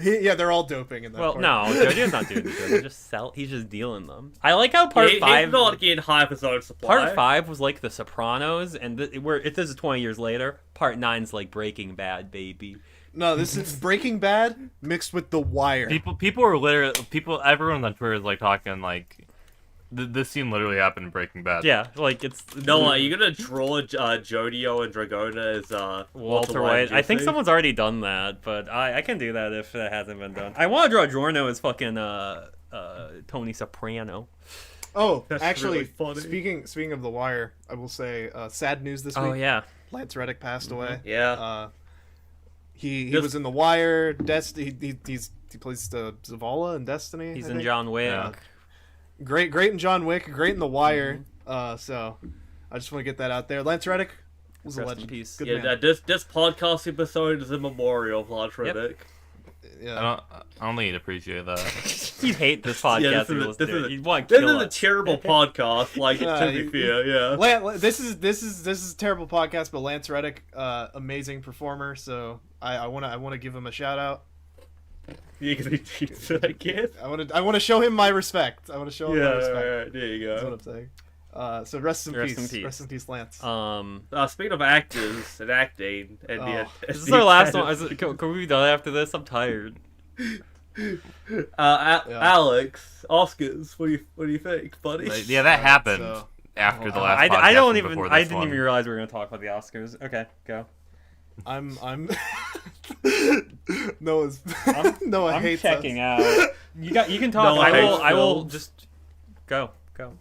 Yeah, they're all doping in that. Well, part. no, Jojo's not doing it. He's just dealing them. I like how part He's 5. not getting half his own supply. Part 5 was like The Sopranos, and this is 20 years later. Part 9's like Breaking Bad, baby. No, this is Breaking Bad mixed with The Wire. People are literally everyone on Twitter is like talking like this scene literally happened in Breaking Bad. Yeah, like it's No, are you gonna draw Jodio and Dragona as Walter White. I think Jesse? someone's already done that, but I can do that if that hasn't been done. I want to draw Giorno as fucking Tony Soprano. Oh, That's actually, really funny. speaking of The Wire, I will say sad news this Oh week. yeah, Lance Reddick passed away. Yeah. He Just- was in The Wire. He plays Zavala in Destiny. he's I in think. John Wick. Yeah. Great in John Wick. Great in The Wire. So I just want to get that out there. Lance Reddick was a Rest in legend. peace. Good Yeah, man. this podcast episode is a memorial of Lance Reddick. Yeah. I don't think you'd appreciate that. You'd hate this podcast. Yeah, if you this listened to is it. You'd want to This kill is a us. terrible podcast. Like to be fair, yeah. This is a terrible podcast, but Lance Reddick, amazing performer. So I want to give him a shout out. You can cheats, I guess. I want to show him my respect. I want to show him my Yeah, respect. right, there you That's what go. I'm saying. So rest in Rest peace. in peace. Rest in peace, Lance. Speaking of actors and acting, and Oh. this is our last one. Can we be done after this? I'm tired. Alex, Oscars. What do you think, buddy? Like, yeah, that happened So- after the last. I podcast don't and even. before I this didn't one. even realize we were gonna talk about the Oscars. Okay, go. I'm Noah's Noah I'm hates checking us. out. You can talk. No, I will films. just go.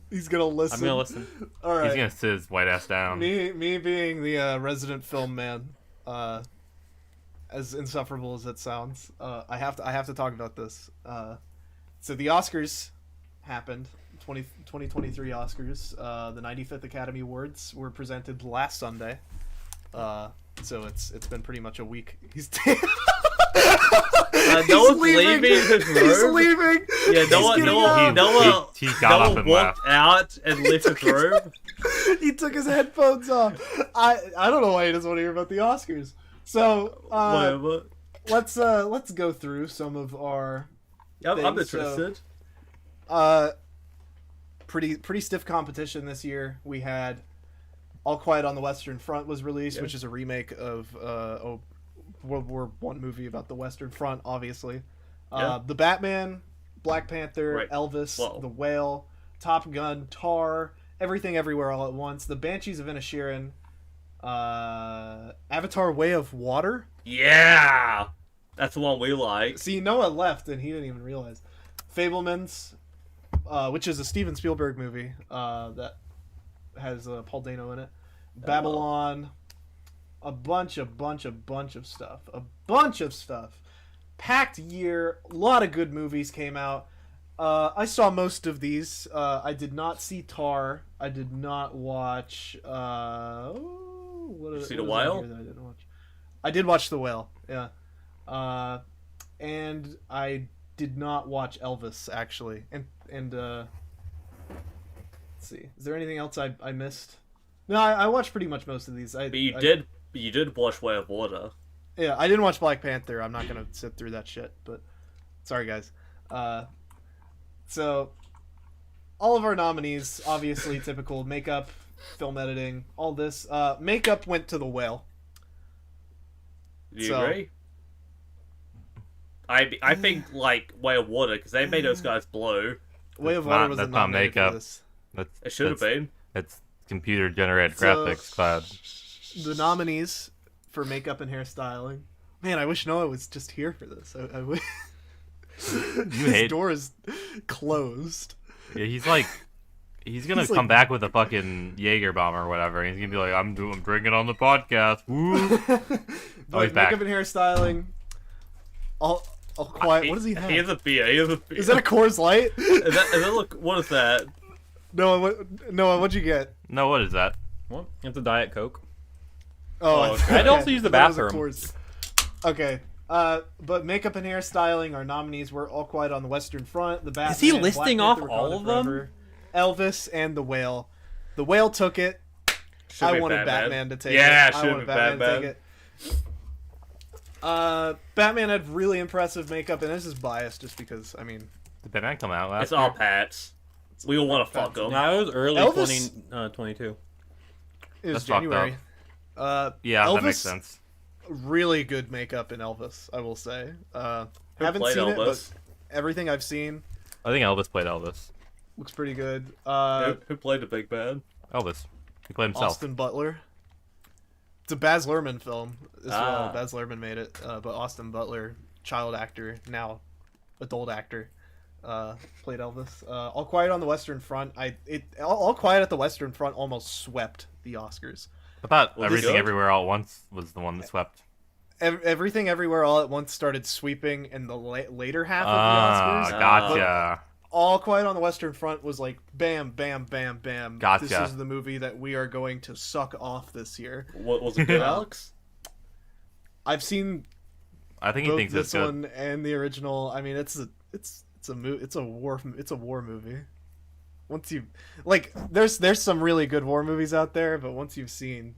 He's gonna listen. I'm gonna listen. All right. He's gonna sit his white ass down. Me being the resident film man, as insufferable as it sounds, I have to talk about this. So the Oscars happened, 2023 Oscars. The 95th Academy Awards were presented last Sunday. So it's been pretty much a week. He's Noah's leaving his room. He's leaving. Yeah, Noah He got up and walked left. out and left his room. He took his headphones off. I don't know why he doesn't want to hear about the Oscars. So Whatever. let's go through some of our I'm things, so- interested. pretty stiff competition this year. We had All Quiet on the Western Front was released, which is a remake of a World War I movie about the Western Front, obviously. Yeah. The Batman, Black Panther, Right. Elvis, Whoa. The Whale, Top Gun, Tar, Everything Everywhere All at Once, The Banshees of Inisherin, Avatar: Way of Water. Yeah, that's the one we like. See, Noah left and he didn't even realize. Fablemans, which is a Steven Spielberg movie that has Paul Dano in it. Babylon, a bunch of stuff. Packed year, a lot of good movies came out. I saw most of these. I did not see Tar. I did not watch. See The Whale? I didn't watch. I did watch The Whale. Yeah. And I did not watch Elvis actually. And let's see. Is there anything else I missed? No, I watched pretty much most of these. But you did watch Way of Water. Yeah, I didn't watch Black Panther. I'm not gonna sit through that shit. But sorry, guys. So all of our nominees, obviously typical makeup, film editing, all this. Makeup went to The Whale. Do you agree? I think like Way of Water, because they made those guys blue. Way of Water was that's not makeup. It should have been. It's computer generated graphics, Cloud. The nominees for makeup and hairstyling. Man, I wish Noah was just here for this. I wish. His door is closed. Yeah, he's gonna come back with a fucking Jaeger bomb or whatever. And he's gonna be like, I'm drinking on the podcast. Woo! But he's back. makeup and hairstyling. All quiet. What does he have? He has a beer. Is that a Coors Light? Is that look? What is that? Noah, what'd you get? No, what is that? What? It's a Diet Coke. Oh, okay. I'd also use the I thought it bathroom. was a Coors. Okay. But makeup and hairstyling, our nominees were All Quiet on the Western Front, The Batman, Is he listing Black off Panther, all Wakanda of them? Forever, Elvis, and The Whale. The Whale took it. Should I be wanted Batman to take Yeah, it. I should wanted be Batman to Batman. take it. Batman had really impressive makeup, and this is biased just because, I mean... Did Batman come out last It's all Pats. We all want to fuck them. No, it was early Elvis? 2022. It was That's fucked January. Yeah, Elvis, that makes sense. Really good makeup in Elvis, I will say. Who Haven't played seen it, but Elvis? everything I've seen I think Elvis played Elvis. looks pretty good. Who played the big bad? Elvis. He played himself. Austin Butler. It's a Baz Luhrmann film as well. Ah. Baz Luhrmann made it, but Austin Butler, child actor, now adult actor, played Elvis. All Quiet on the Western Front. All Quiet at the Western Front almost swept the Oscars. I thought Was it Everything good? Everywhere All at Once was the one that swept. Everything Everywhere All at Once started sweeping in the later half of the Ah, Oscars. gotcha. All Quiet on the Western Front was like bam, bam, bam, bam. Gotcha. This is the movie that we are going to suck off this year. What was it good, Alex? I've seen I think he both thinks it's this good. one and the original. I mean, it's a war movie. Once you like, there's some really good war movies out there, but once you've seen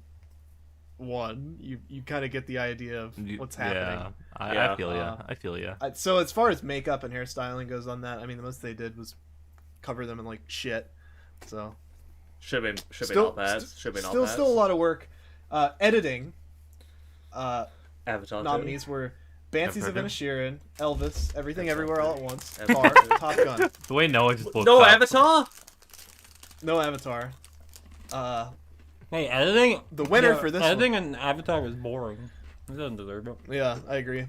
one, you kind of get the idea of what's happening. Yeah, I feel ya. I feel ya. So as far as makeup and hairstyling goes on that, I mean, the most they did was cover them in like shit. So Should be not bad. Should be not bad. still a lot of work. Editing. Avatar Nominees were Banshees of Avatar. Inisherin, Elvis, Everything Avatar Everywhere All at 2. Once, Avatar Tar, 2. Top Gun. The way Noah just looked No up. Avatar. No Avatar. Hey, editing. The winner for this editing an Avatar is boring. It doesn't deserve it. Yeah, I agree.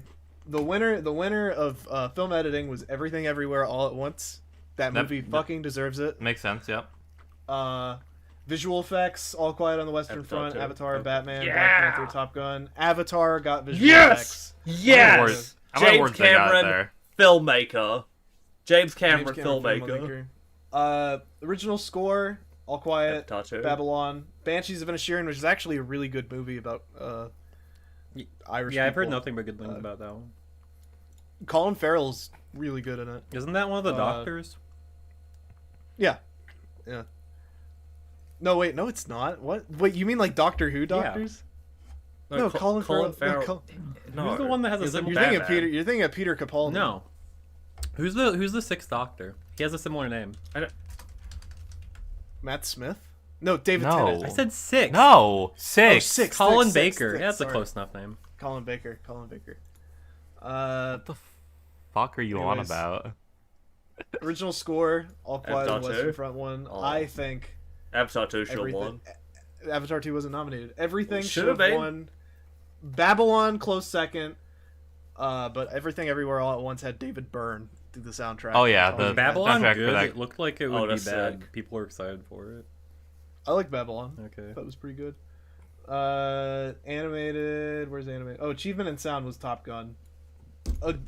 The winner of film editing was Everything Everywhere All at Once. That movie fucking deserves it. Makes sense, yep. Visual effects, All Quiet on the Western Avatar Front, 2. Avatar, Batman, Yeah! Black Panther, Top Gun. Avatar got visual Yes! effects. Yes. How many James awards they got Cameron, there? filmmaker. James Cameron, James Cameron, filmmaker. Original score, All Quiet, Avatar 2. Babylon, Banshees of Inisherin, which is actually a really good movie about Irish Yeah, I've heard people. nothing but good things about that one. Colin Farrell's really good in it. Isn't that one of the uh, doctors? Yeah. No, wait, no, it's not. What? Wait, you mean like Doctor Who doctors? No, Colin Farrell. No, Who's the one that has a he's like similar? You're thinking of Peter Capaldi. No. Who's the sixth Doctor? He has a similar name. Matt Smith? No, David No. Tennant. I said six. No, Oh, 6. six. Colin Six, Baker. six, Yeah, that's sorry. a close enough name. Colin Baker. What the fuck are you on anyways. about? Original score, All Quiet on the Avatar Western 2? Front one. Oh. I think Avatar 2 should have everything. won. Avatar 2 wasn't nominated. Everything Should should have have been. won. Babylon close second. But Everything Everywhere All at Once had David Byrne do the soundtrack. Oh, yeah, I the like Babylon soundtrack for good. that- It looked like it Oh, would be that's bad. sick. People were excited for it. I like Babylon. Okay. That was pretty good. Animated. Where's animated? Oh, achievement and sound was Top Gun.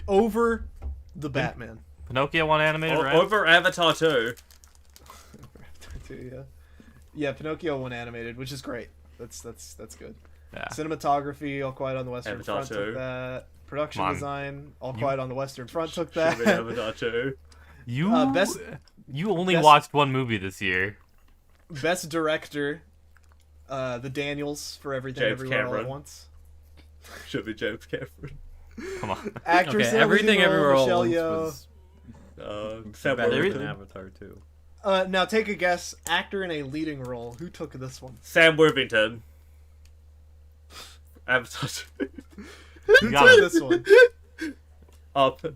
Over the Batman. Pinocchio won animated, right? Over Avatar 2. Yeah, Pinocchio won animated, which is great. That's good. Yeah. Cinematography, All Quiet on the Western Avatar Front 2. took that. Production Come on. design, All Quiet on the Western Front took Should have that. been Avatar 2. You best- you only best- watched one movie this year. Best director, the Daniels for Everything James Everywhere All at Cameron. Once. Should be James Cameron. Come on. Actress Okay, everything everywhere all at Michelle once Yeoh. was Sam better Worthington. than Avatar 2. Now take a guess. Actor in a leading role. Who took this one? Sam Worthington. Avatar. Who got took it. this one?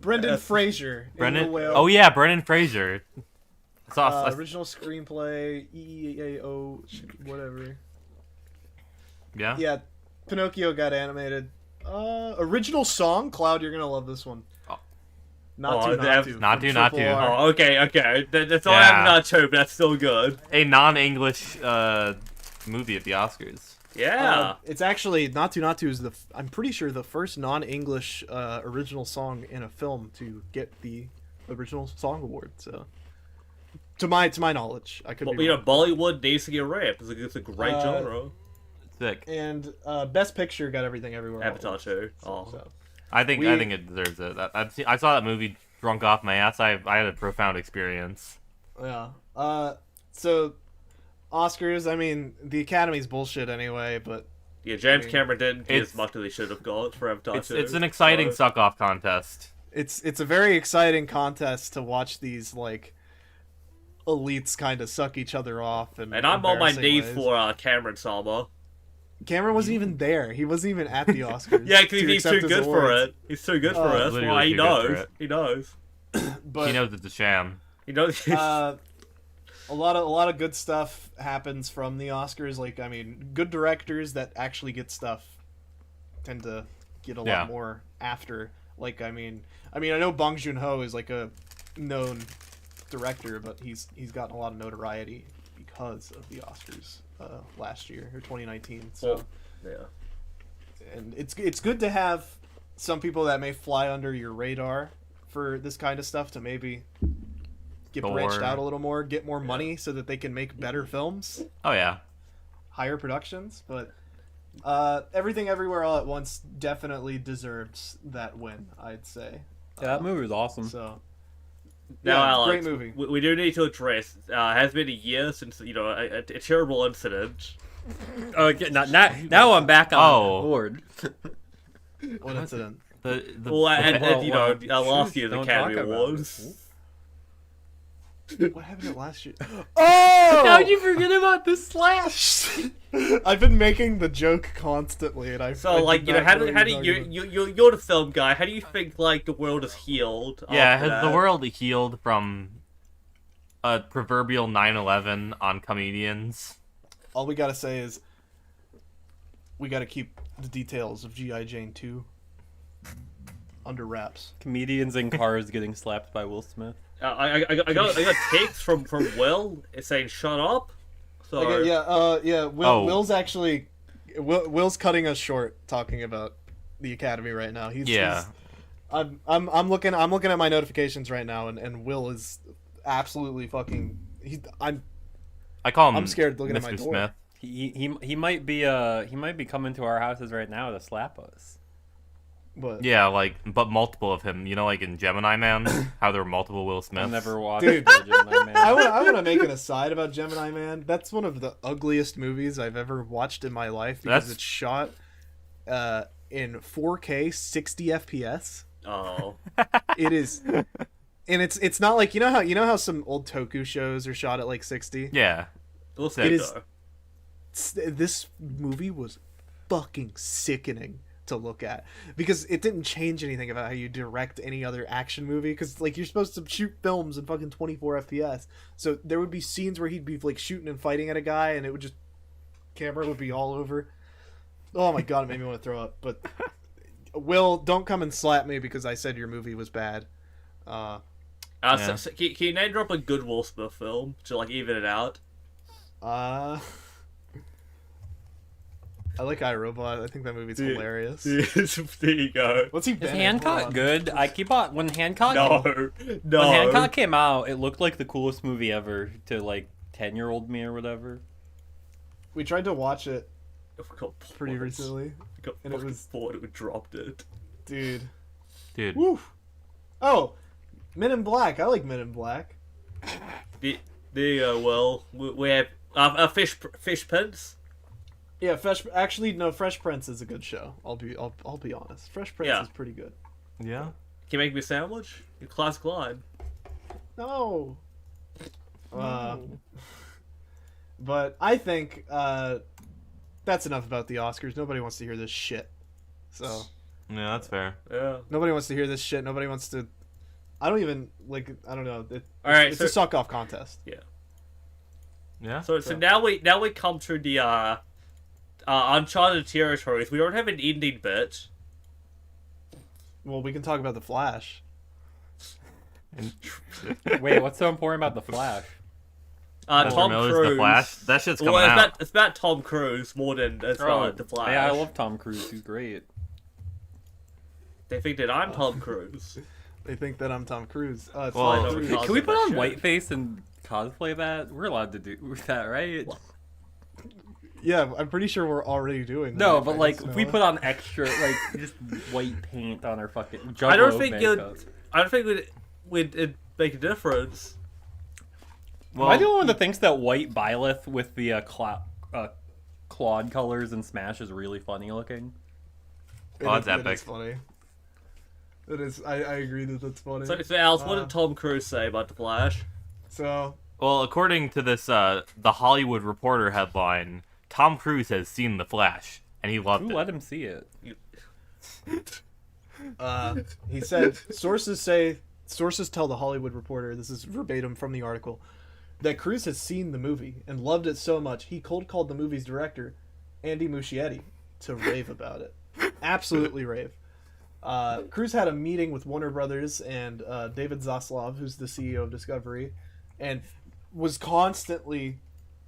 Brendan uh, Fraser. in Brendan. The Whale. Oh yeah, Brendan Fraser. Original screenplay. EEAO. Whatever. Yeah. Yeah. Pinocchio got animated. Original song. Cloud, you're gonna love this one. Oh. Not to. Not to, not Triple to. R. Oh, okay. That's all I Yeah. have not to, but that's still good. A non-English movie at the Oscars. Yeah. It's actually Not to is I'm pretty sure the first non-English original song in a film to get the original song award. So, to my knowledge, I could Well, be wrong. Bollywood needs to get rap. It's a great genre. Sick. And Best Picture got Everything Everywhere. Avatar All at 2. Once. Oh. So, I think it deserves it. I saw that movie drunk off my ass. I had a profound experience. yeah. So Oscars. I mean, the Academy's bullshit anyway, but Yeah, James I mean, Cameron didn't get it's- as much as he should have got for Avatar 2. It's an exciting so- suck-off contest. it's a very exciting contest to watch these like elites kind of suck each other off and And I'm on my embarrassing knees ways. for Cameron Sama. Cameron wasn't even there. He wasn't even at the Oscars. Yeah, because to he's accept too his good for awards. it. He's too good for it. That's literally why he too good for knows. it. He knows. But He knows it's a sham. He knows. a lot of good stuff happens from the Oscars. Like, I mean, good directors that actually get stuff tend to get a Yeah. lot more after. Like, I mean, I know Bong Joon-ho is like a known director, but he's gotten a lot of notoriety because of the Oscars last year or 2019. So, yeah. and it's good to have some people that may fly under your radar for this kind of stuff to maybe get branched Thor. out a little more, get more money so that they can make better films, Oh yeah. higher productions. But Everything Everywhere All at Once definitely deserves that win, I'd say. Yeah, that movie was awesome. So Now, yeah, Alex, great movie. we do need to address. It has been a year since a terrible incident. Okay, now I'm back on Oh. board. What incident? The Well, and well, last year's don't Academy talk about Awards. What happened last year? Oh! How'd you forget about the slash? I've been making the joke constantly, and I So, I like, did not how know do what you were talking about. you're the film guy. How do you think like the world is healed? yeah, after has the that? world healed from a proverbial 9/11 on comedians? All we gotta say is we gotta keep the details of G.I. Jane 2 under wraps. Comedians in cars getting slapped by Will Smith. I got texts from Will saying shut up. So Okay, Will, Oh. Will's actually Will's cutting us short talking about the Academy right now. Yeah. I'm looking at my notifications right now, and Will is absolutely fucking. I call him I'm scared looking at Mr. my door. Smith. He might be coming to our houses right now to slap us. But Yeah, but multiple of him. You know, like in Gemini Man, how there were multiple Will Smiths. I've never watched Dude. Gemini Man. I want to make an aside about Gemini Man. That's one of the ugliest movies I've ever watched in my life because That's- it's shot in 4K 60 FPS. Oh, It is, and it's not like you know how some old Toku shows are shot at like 60. Yeah. looks It good is- though. This movie was fucking sickening to look at because it didn't change anything about how you direct any other action movie because like you're supposed to shoot films in fucking 24 FPS, so there would be scenes where he'd be like shooting and fighting at a guy and it would just camera would be all over. Oh my god, it made me want to throw up. But Will, don't come and slap me because I said your movie was bad. Yeah. So can you name drop a good Will Smith film to like even it out? I like iRobot. I think that movie's hilarious. There you go. What's he Is been in? Hold Hancock on. good? I keep on when Hancock No. when Hancock came out, it looked like the coolest movie ever to like 10-year-old me or whatever. We tried to watch it I got pretty points. recently. I got and it fucking was- bored. We dropped it. Dude. Dude. Oh, Men in Black. I like Men in Black. There you go. Well, we have Fish Prince. Yeah, Fresh Prince is a good show. I'll be honest. Fresh Prince Yeah. is pretty good. Yeah. Can you make me a sandwich? Your classic line. No. But I think that's enough about the Oscars. Nobody wants to hear this shit. So Yeah, that's fair. Yeah. nobody wants to hear this shit. Nobody wants to. I don't even like. I don't know. It's so- a suck off contest. Yeah. So now we come to the uncharted territories. We don't have an ending bit. Well, we can talk about the Flash. Wait, what's so important about the Flash? Tom Miller's Cruise. The Flash. That shit's coming Well, out. it's about Tom Cruise more than it's about the Flash. Yeah, I love Tom Cruise. He's great. They think that I'm Tom Cruise. They think that I'm Tom Cruise. It's Well, Tom Cruise. Can we put on Shit. whiteface and cosplay that? We're allowed to do that, right? Yeah, I'm pretty sure we're already doing that. No, but like Noah. if we put on extra, like just white paint on our fucking. I don't Juggalo think we'd make a difference. Am I the only one that thinks that white Byleth with the clawed colors and Smash is really funny looking? Oh, it's It epic. is funny. It is. I agree that that's funny. So Alice, what did Tom Cruise say about the Flash? So Well, according to this, the Hollywood Reporter headline, Tom Cruise has seen The Flash, and he loved Who it. let him see it? he said sources tell the Hollywood Reporter, this is verbatim from the article, that Cruise has seen the movie and loved it so much he cold called the movie's director, Andy Muschietti, to rave about it. Absolutely rave. Cruise had a meeting with Warner Brothers and David Zaslav, who's the CEO of Discovery, and was constantly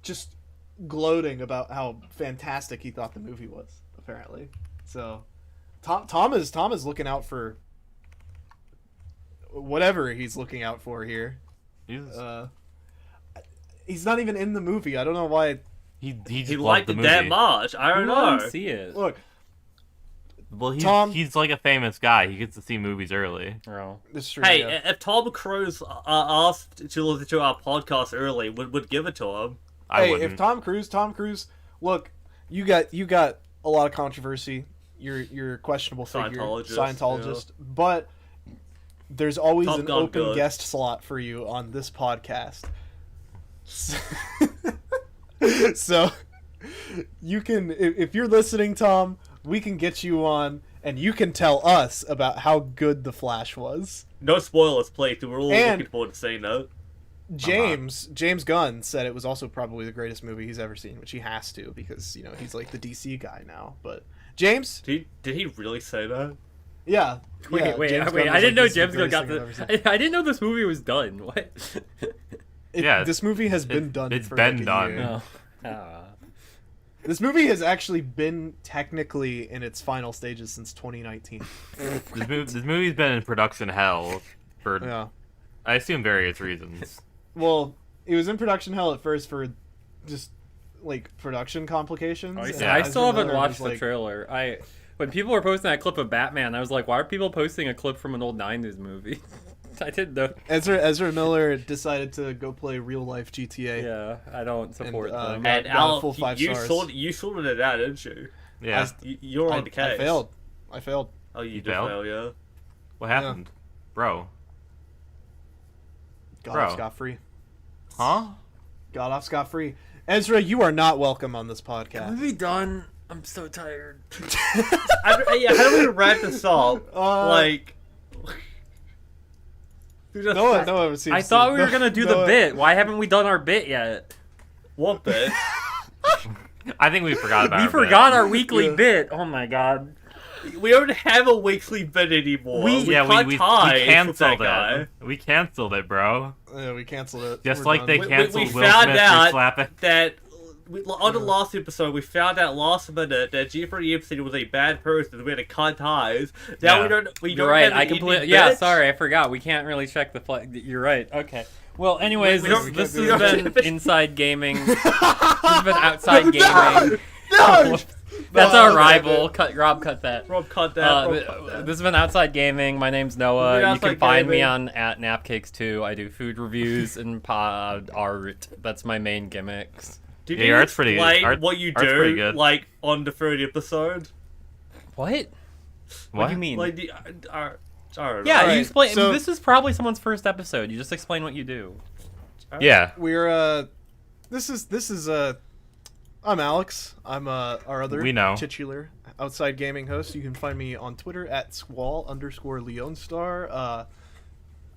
just gloating about how fantastic he thought the movie was, apparently. So Tom is looking out for whatever he's looking out for here. He's not even in the movie. I don't know why. He He loved liked the it movie. that much. I don't Who let know. him see it? Look, Well, Tom- he's like a famous guy. He gets to see movies early. Oh. this is true. Hey, yeah. if Tom Cruise asked to listen to our podcast early, would give it to him. I Hey, wouldn't. if Tom Cruise, look, you got a lot of controversy. You're a questionable figure, Scientologist, but there's always Top an Gun open good. guest slot for you on this podcast. So you can, if you're listening, Tom, we can get you on, and you can tell us about how good The Flash was. No spoilers, please. We're all And- looking forward to seeing that. James Gunn said it was also probably the greatest movie he's ever seen, which he has to because he's like the DC guy now. But James, Did he really say that? yeah, Wait, yeah, wait, James wait! Gunn I was didn't like, know "This is the James Gunn got greatest thing I've ever the. I didn't know this movie was done. What? seen." Yeah, This movie has been done. it's for been like a done. year. Oh. This movie has actually been technically in its final stages since 2019. This movie's been in production hell for, Yeah. I assume, various reasons. Well, it was in production hell at first for just like production complications. and Yeah. I Ezra still haven't Miller watched was the trailer. When people were posting that clip of Batman, I was like, why are people posting a clip from an old '90s movie? I didn't know. Ezra Miller decided to go play real life GTA. Yeah, I don't support And, them. got And a Al, full 5 you stars. sorted it out, didn't you? Yeah. You're on the case. I failed. Oh, you You did failed? fail, yeah. What happened? Bro. Got Bro. off scot-free. Huh? Got off scot-free. Ezra, you are not welcome on this podcast. be done? I'm so tired. How do we wrap this up? Noah seems I thought we were to- gonna do the Noah- bit. Why haven't we done our bit yet? What bit? I think we forgot about We our forgot bit. our weekly Yeah. bit. Oh my god. We don't have a weekly bit anymore. we cut we ties canceled with that it. We canceled it, bro. Yeah, we canceled it. Just We're like done. they We canceled Will found Smith for out slapping. that on the last episode, we found out last minute that Jeffrey Epstein was a bad person. We had to cut ties. Now Yeah. we don't. We You're don't right. have I an completely. ending Yeah, bit. sorry, I forgot. We can't really check the flag. You're right. Okay. Well, anyways, We this, don't- this we has don't- been Inside Gaming. This has been Outside Gaming. No! That's No, our no, rival. Rob, cut that. Rob, cut that. Uh, Rob, cut that. this has been Outside Gaming. My name's This Noah. has been You can Outside find me Gaming. on @napcakes2. I do food reviews and pod art. That's my main gimmicks. Did Yeah, you art's pretty- explain art- what you art's pretty do, good. like on the third episode? What? What do you mean? Like the, I don't know. Yeah, you Alright, explain. so- This is probably someone's first episode. You just explain what you do. Yeah. We're this is I'm Alex. I'm our other titular outside gaming host. You can find me on Twitter at squall_leonstar.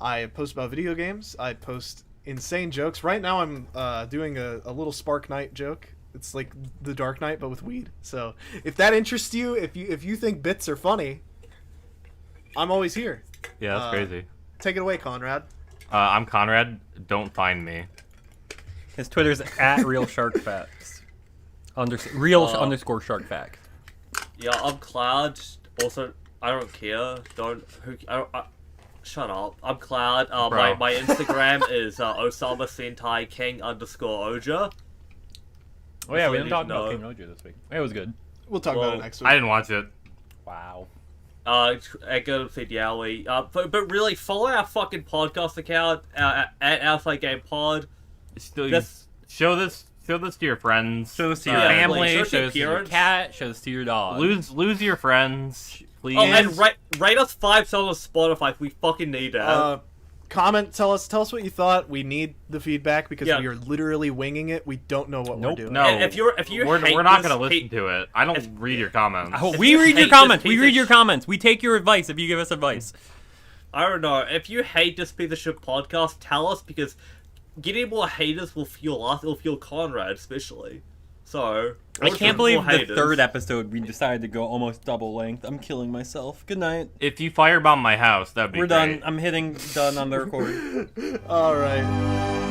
I post about video games. I post insane jokes. Right now I'm doing a little Spark Knight joke. It's like the Dark Knight but with weed. So if that interests you, if you think bits are funny, I'm always here. Yeah, that's crazy. Take it away, Conrad. I'm Conrad. Don't find me. His Twitter's at real shark facts. Real_shark fact. Yeah, I'm Cloud. Also, I don't care. Shut up. I'm Cloud. My Instagram is Osama Sentai King _Oja. Oh yeah, we didn't talk about King Oja this week. It was good. We'll talk about it next week. I didn't watch it. Wow. I go to Yaoi. But really, follow our fucking podcast account at Outside Game Pod. Show this to your friends. Show this to your family. Show Show this to your cat. Show this to your dog. Lose your friends, please. Oh, and rate us 5 stars on Spotify. We fucking need that. Comment. Tell us what you thought. We need the feedback because we are literally winging it. We don't know what we're doing. No, and if we're not gonna listen to it. I don't read your comments. Oh, we read your comments. We read your comments. We take your advice if you give us advice. I don't know. If you hate this piece of shit podcast, tell us because getting more haters will fuel us. It'll fuel Conrad especially. So I can't believe the third episode we decided to go almost double length. I'm killing myself. Good night. If you firebomb my house, that'd be We're great. done. I'm hitting done on the record. All right.